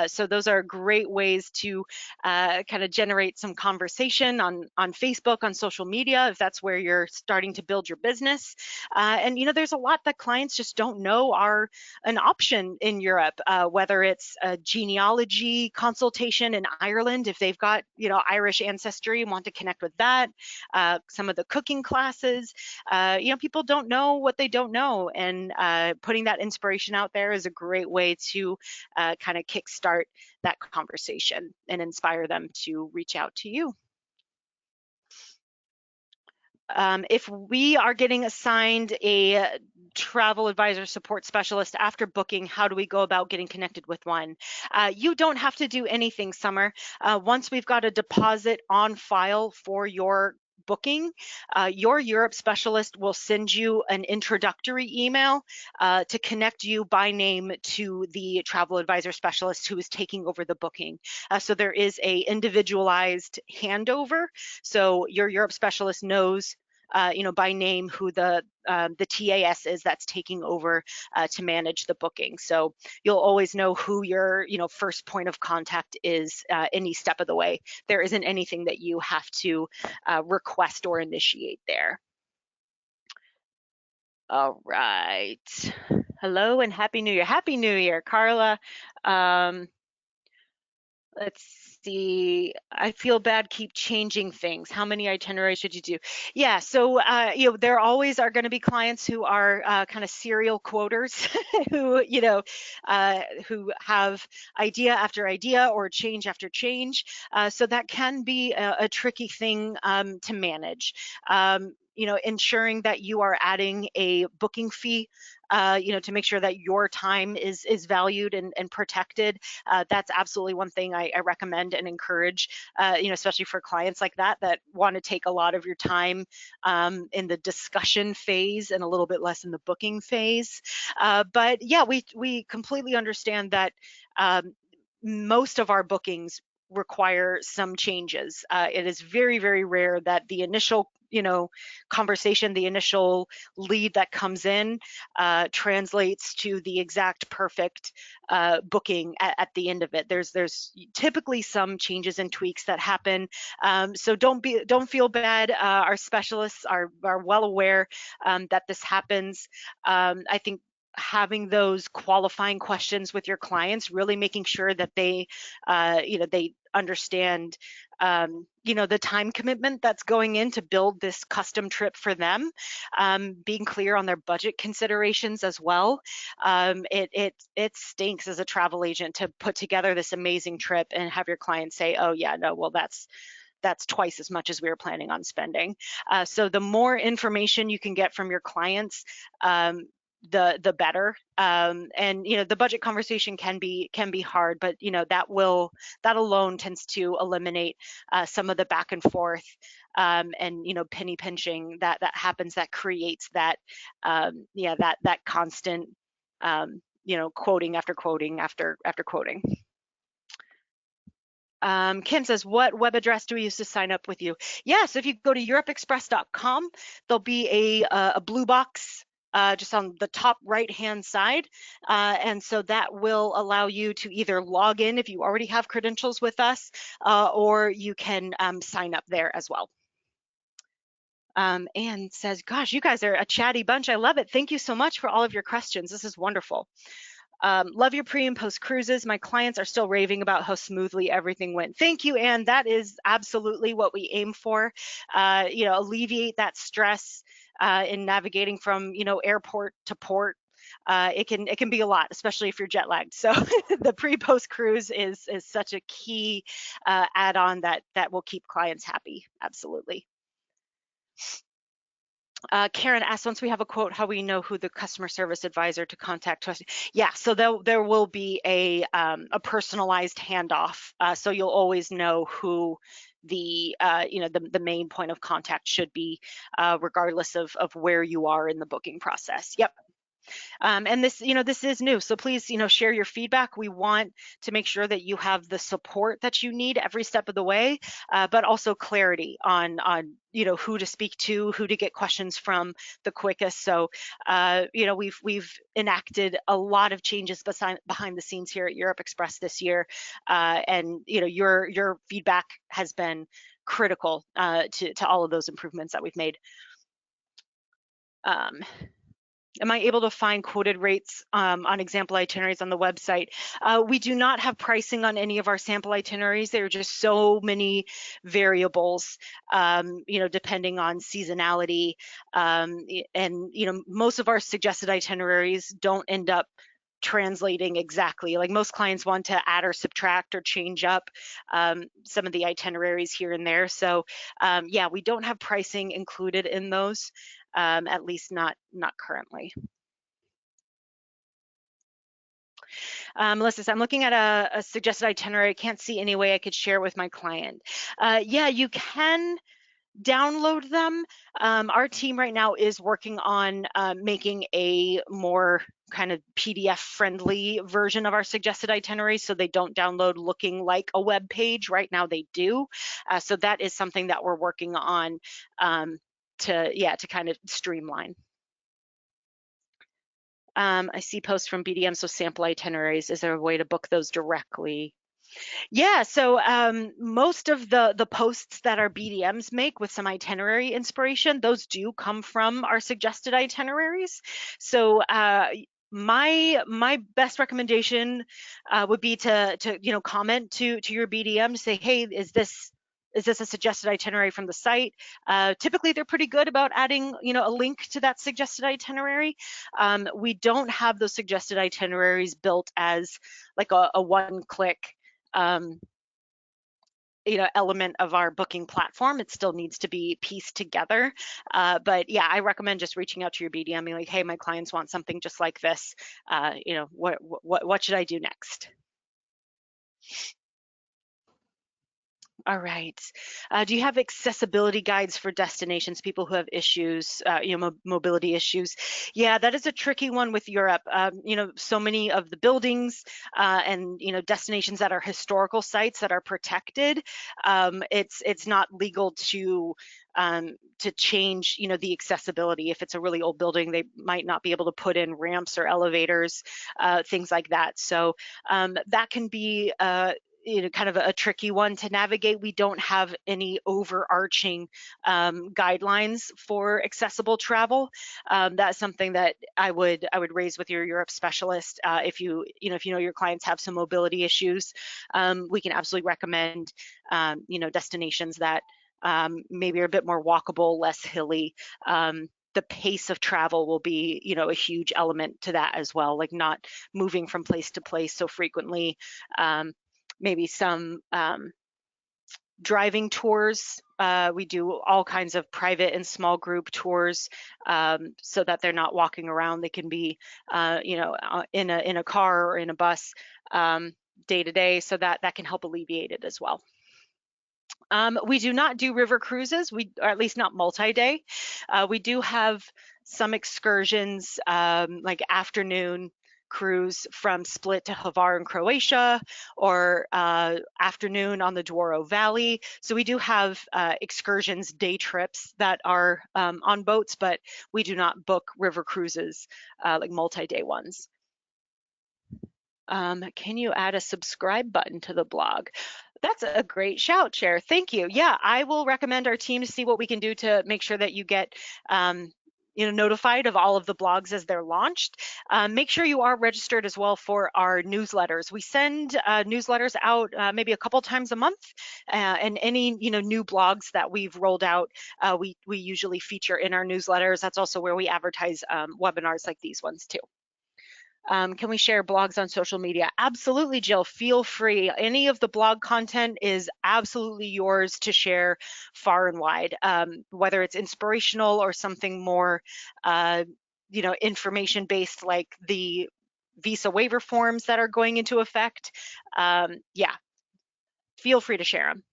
So those are great ways to kind of generate some conversation on Facebook, on social media, if that's where you're starting to build your business. And there's a lot that clients just don't know are an option in Europe, whether it's a genealogy consultation in Ireland, if they've got Irish ancestry and want to connect with that. Some of the cooking classes, people don't know what they don't know, and putting that inspiration out there is a great way to kind of kickstart that conversation and inspire them to reach out to you. If we are getting assigned a travel advisor support specialist after booking, how do we go about getting connected with one? You don't have to do anything, Summer. Once we've got a deposit on file for your booking, your Europe specialist will send you an introductory email to connect you by name to the travel advisor specialist who is taking over the booking. So there is a individualized handover. So your Europe specialist knows by name who the TAS is that's taking over to manage the booking. So you'll always know who your first point of contact is any step of the way. There isn't anything that you have to request or initiate there. All right. Hello and Happy New Year. Happy New Year, Carla. Um, let's see. I feel bad. Keep changing things. How many itineraries should you do? Yeah. So there always are going to be clients who are kind of serial quoters, who who have idea after idea or change after change. So that can be a tricky thing to manage. Ensuring that you are adding a booking fee, to make sure that your time is valued and protected. That's absolutely one thing I recommend and encourage, especially for clients like that want to take a lot of your time in the discussion phase and a little bit less in the booking phase. But yeah, we completely understand that most of our bookings require some changes. It is very, very rare that the initial conversation, the initial lead that comes in translates to the exact perfect booking at the end of it. There's typically some changes and tweaks that happen. So don't feel bad. Our specialists are well aware that this happens. I think having those qualifying questions with your clients, really making sure that they understand the time commitment that's going in to build this custom trip for them, being clear on their budget considerations as well. It stinks as a travel agent to put together this amazing trip and have your client say, oh yeah, no, well that's twice as much as we were planning on spending. So the more information you can get from your clients, the better. And the budget conversation can be hard, but that alone tends to eliminate some of the back and forth and penny pinching that happens, that creates that that constant quoting after quoting after quoting. Kim says, what web address do we use to sign up with you? Yeah, so if you go to europeexpress.com, there'll be a blue box just on the top right-hand side. And so that will allow you to either log in if you already have credentials with us, or you can sign up there as well. Anne says, gosh, you guys are a chatty bunch. I love it. Thank you so much for all of your questions. This is wonderful. Love your pre and post cruises. My clients are still raving about how smoothly everything went. Thank you, Anne. That is absolutely what we aim for. Alleviate that stress in navigating from airport to port. It can be a lot, especially if you're jet lagged. So the pre-post cruise is such a key add-on that will keep clients happy. Absolutely. Karen asked, once we have a quote, how we know who the customer service advisor to contact to us. Yeah, so there will be a personalized handoff. So you'll always know who the main point of contact should be, regardless of where you are in the booking process. Yep. And this is new, so please, share your feedback. We want to make sure that you have the support that you need every step of the way, but also clarity on who to speak to, who to get questions from the quickest. So we've enacted a lot of changes behind the scenes here at Europe Express this year, and your feedback has been critical to all of those improvements that we've made. Am I able to find quoted rates on example itineraries on the website? We do not have pricing on any of our sample itineraries. There are just so many variables, depending on seasonality. And most of our suggested itineraries don't end up translating exactly. Like most clients want to add or subtract or change up some of the itineraries here and there. So yeah, we don't have pricing included in those. At least not currently. Melissa says, I'm looking at a suggested itinerary. I can't see any way I could share with my client. Yeah, you can download them. Our team right now is working on making a more kind of PDF friendly version of our suggested itinerary, so they don't download looking like a web page. Right now they do. So that is something that we're working on to kind of streamline. I see posts from BDM, so sample itineraries. Is there a way to book those directly? Yeah, so most of the posts that our BDMs make with some itinerary inspiration, those do come from our suggested itineraries. So my best recommendation would be to comment to your BDM to say, hey, is this a suggested itinerary from the site? Typically, they're pretty good about adding, a link to that suggested itinerary. We don't have those suggested itineraries built as like a one-click um, element of our booking platform. It still needs to be pieced together. But yeah, I recommend just reaching out to your BDM, being like, hey, my clients want something just like this. What should I do next? All right. Do you have accessibility guides for destinations, people who have issues, mobility issues? Yeah, that is a tricky one with Europe. So many of the buildings and destinations that are historical sites that are protected. It's not legal to change, the accessibility. If it's a really old building, they might not be able to put in ramps or elevators, things like that. So that can be kind of a tricky one to navigate. We don't have any overarching guidelines for accessible travel. That's something that I would raise with your Europe specialist. If you know your clients have some mobility issues, we can absolutely recommend destinations that maybe are a bit more walkable, less hilly. The pace of travel will be, a huge element to that as well, like not moving from place to place so frequently. Maybe some driving tours. We do all kinds of private and small group tours so that they're not walking around. They can be, in a car or in a bus day to day, so that can help alleviate it as well. We do not do river cruises, or at least not multi-day. We do have some excursions, like afternoon cruise from Split to Hvar in Croatia, or afternoon on the Douro Valley. So we do have excursions, day trips that are on boats, but we do not book river cruises like multi-day ones. Can you add a subscribe button to the blog? That's a great shout, Cher. Thank you. Yeah, I will recommend our team to see what we can do to make sure that you get notified of all of the blogs as they're launched. Make sure you are registered as well for our newsletters. We send newsletters out maybe a couple times a month, and any new blogs that we've rolled out, we usually feature in our newsletters. That's also where we advertise webinars like these ones too. Can we share blogs on social media? Absolutely, Jill. Feel free. Any of the blog content is absolutely yours to share far and wide, whether it's inspirational or something more, information based, like the visa waiver forms that are going into effect. Yeah, feel free to share them.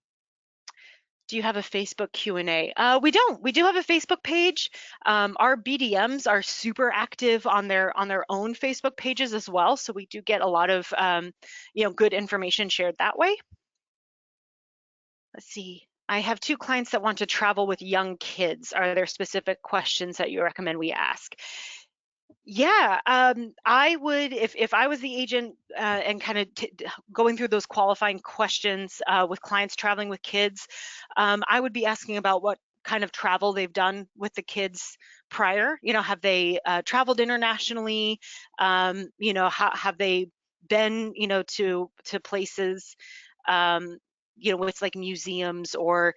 Do you have a Facebook Q&A? We don't. We do have a Facebook page. Our BDMs are super active on their own Facebook pages as well, so we do get a lot of good information shared that way. Let's see. I have 2 clients that want to travel with young kids. Are there specific questions that you recommend we ask? Yeah, I would, if I was the agent and kind of going through those qualifying questions with clients traveling with kids, I would be asking about what kind of travel they've done with the kids prior. Have they traveled internationally? How have they been, to places, with like museums or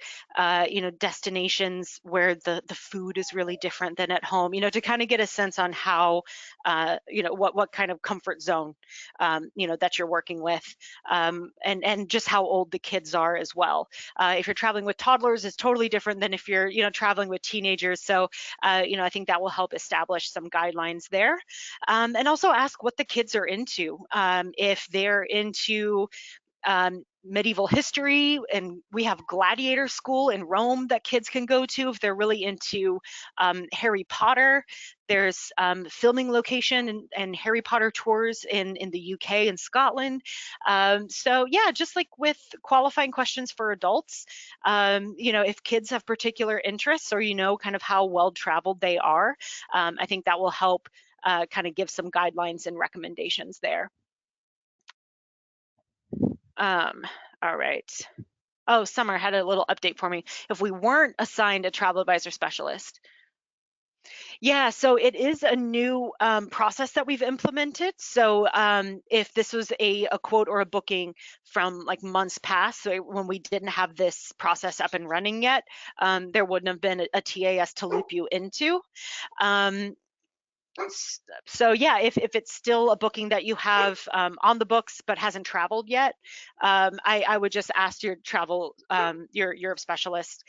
destinations where the food is really different than at home, to kind of get a sense on how what kind of comfort zone that you're working with, and just how old the kids are as well. If you're traveling with toddlers, it's totally different than if you're traveling with teenagers. So I think that will help establish some guidelines there, and also ask what the kids are into. If they're into medieval history, and we have gladiator school in Rome that kids can go to if they're really into Harry Potter. There's filming location and Harry Potter tours in the UK and Scotland. So yeah, just like with qualifying questions for adults, if kids have particular interests or kind of how well traveled they are, I think that will help kind of give some guidelines and recommendations there. Um, all right. Oh, Summer had a little update for me. If we weren't assigned a travel advisor specialist, yeah, so it is a new process that we've implemented. So if this was a quote or a booking from like months past, so when we didn't have this process up and running yet, there wouldn't have been a TAS to loop you into. Um, so yeah, if it's still a booking that you have on the books but hasn't traveled yet, I would just ask your travel your Europe specialist,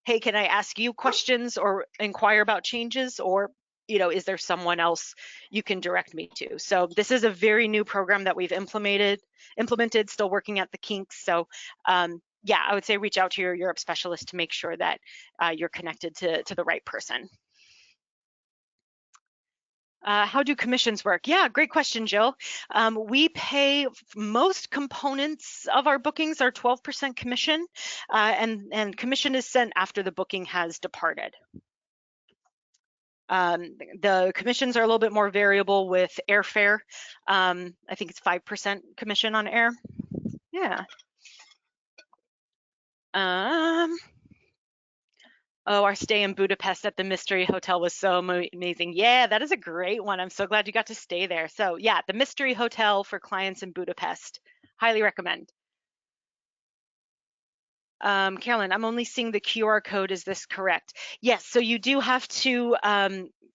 hey, can I ask you questions or inquire about changes, or is there someone else you can direct me to? So this is a very new program that we've implemented, still working at the kinks. So yeah, I would say reach out to your Europe specialist to make sure that you're connected to the right person. How do commissions work? Yeah, great question, Jill. We pay most components of our bookings are 12% commission, and commission is sent after the booking has departed. The commissions are a little bit more variable with airfare. I think it's 5% commission on air. Yeah. Um, Oh, our stay in Budapest at the Mystery Hotel was so amazing. Yeah, that is a great one. I'm so glad you got to stay there. So, yeah, the Mystery Hotel for clients in Budapest. Highly recommend. Carolyn, I'm only seeing the QR code. Is this correct? Yes, so you do have to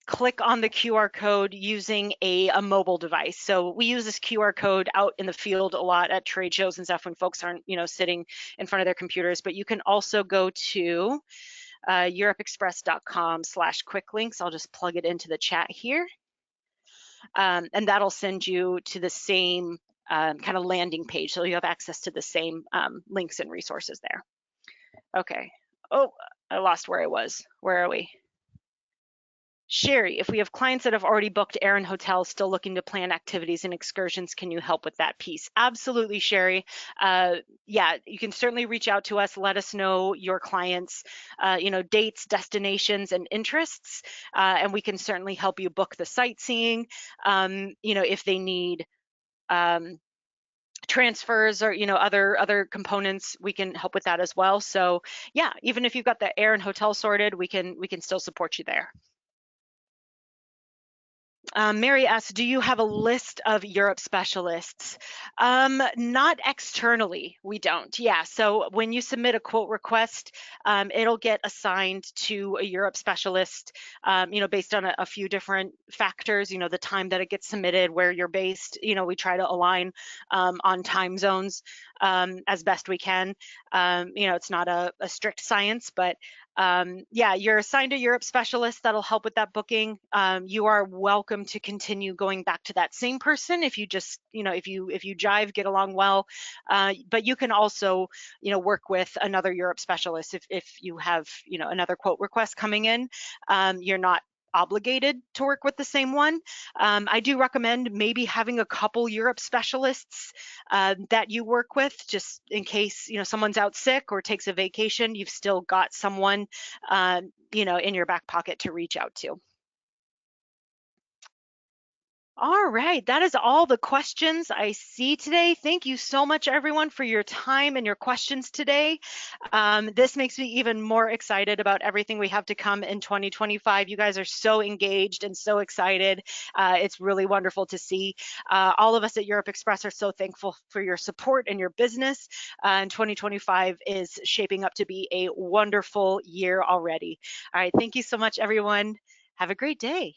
click on the QR code using a mobile device. So we use this QR code out in the field a lot at trade shows and stuff when folks aren't, sitting in front of their computers. But you can also go to europeexpress.com/quick links. I'll just plug it into the chat here. And that'll send you to the same kind of landing page. So you have access to the same links and resources there. Okay. Oh, I lost where I was. Where are we? Sherry, if we have clients that have already booked air and hotels still looking to plan activities and excursions, can you help with that piece? Absolutely, Sherry. Yeah, you can certainly reach out to us. Let us know your clients, dates, destinations, and interests, and we can certainly help you book the sightseeing. If they need transfers or other components, we can help with that as well. So yeah, even if you've got the air and hotel sorted, we can still support you there. Mary asks, do you have a list of Europe specialists? Not externally, we don't. Yeah, so when you submit a quote request, it'll get assigned to a Europe specialist, based on a few different factors, the time that it gets submitted, where you're based. We try to align on time zones as best we can. It's not a strict science, but yeah, you're assigned a Europe specialist that'll help with that booking. You are welcome to continue going back to that same person if you just, if you jive, get along well. But you can also, work with another Europe specialist if you have, another quote request coming in. You're not obligated to work with the same one. I do recommend maybe having a couple Europe specialists that you work with, just in case someone's out sick or takes a vacation. You've still got someone in your back pocket to reach out to. All right, that is all the questions I see today. Thank you so much, everyone, for your time and your questions today. This makes me even more excited about everything we have to come in 2025. You guys are so engaged and so excited. It's really wonderful to see. All of us at Europe Express are so thankful for your support and your business. And 2025 is shaping up to be a wonderful year already. All right, thank you so much, everyone. Have a great day.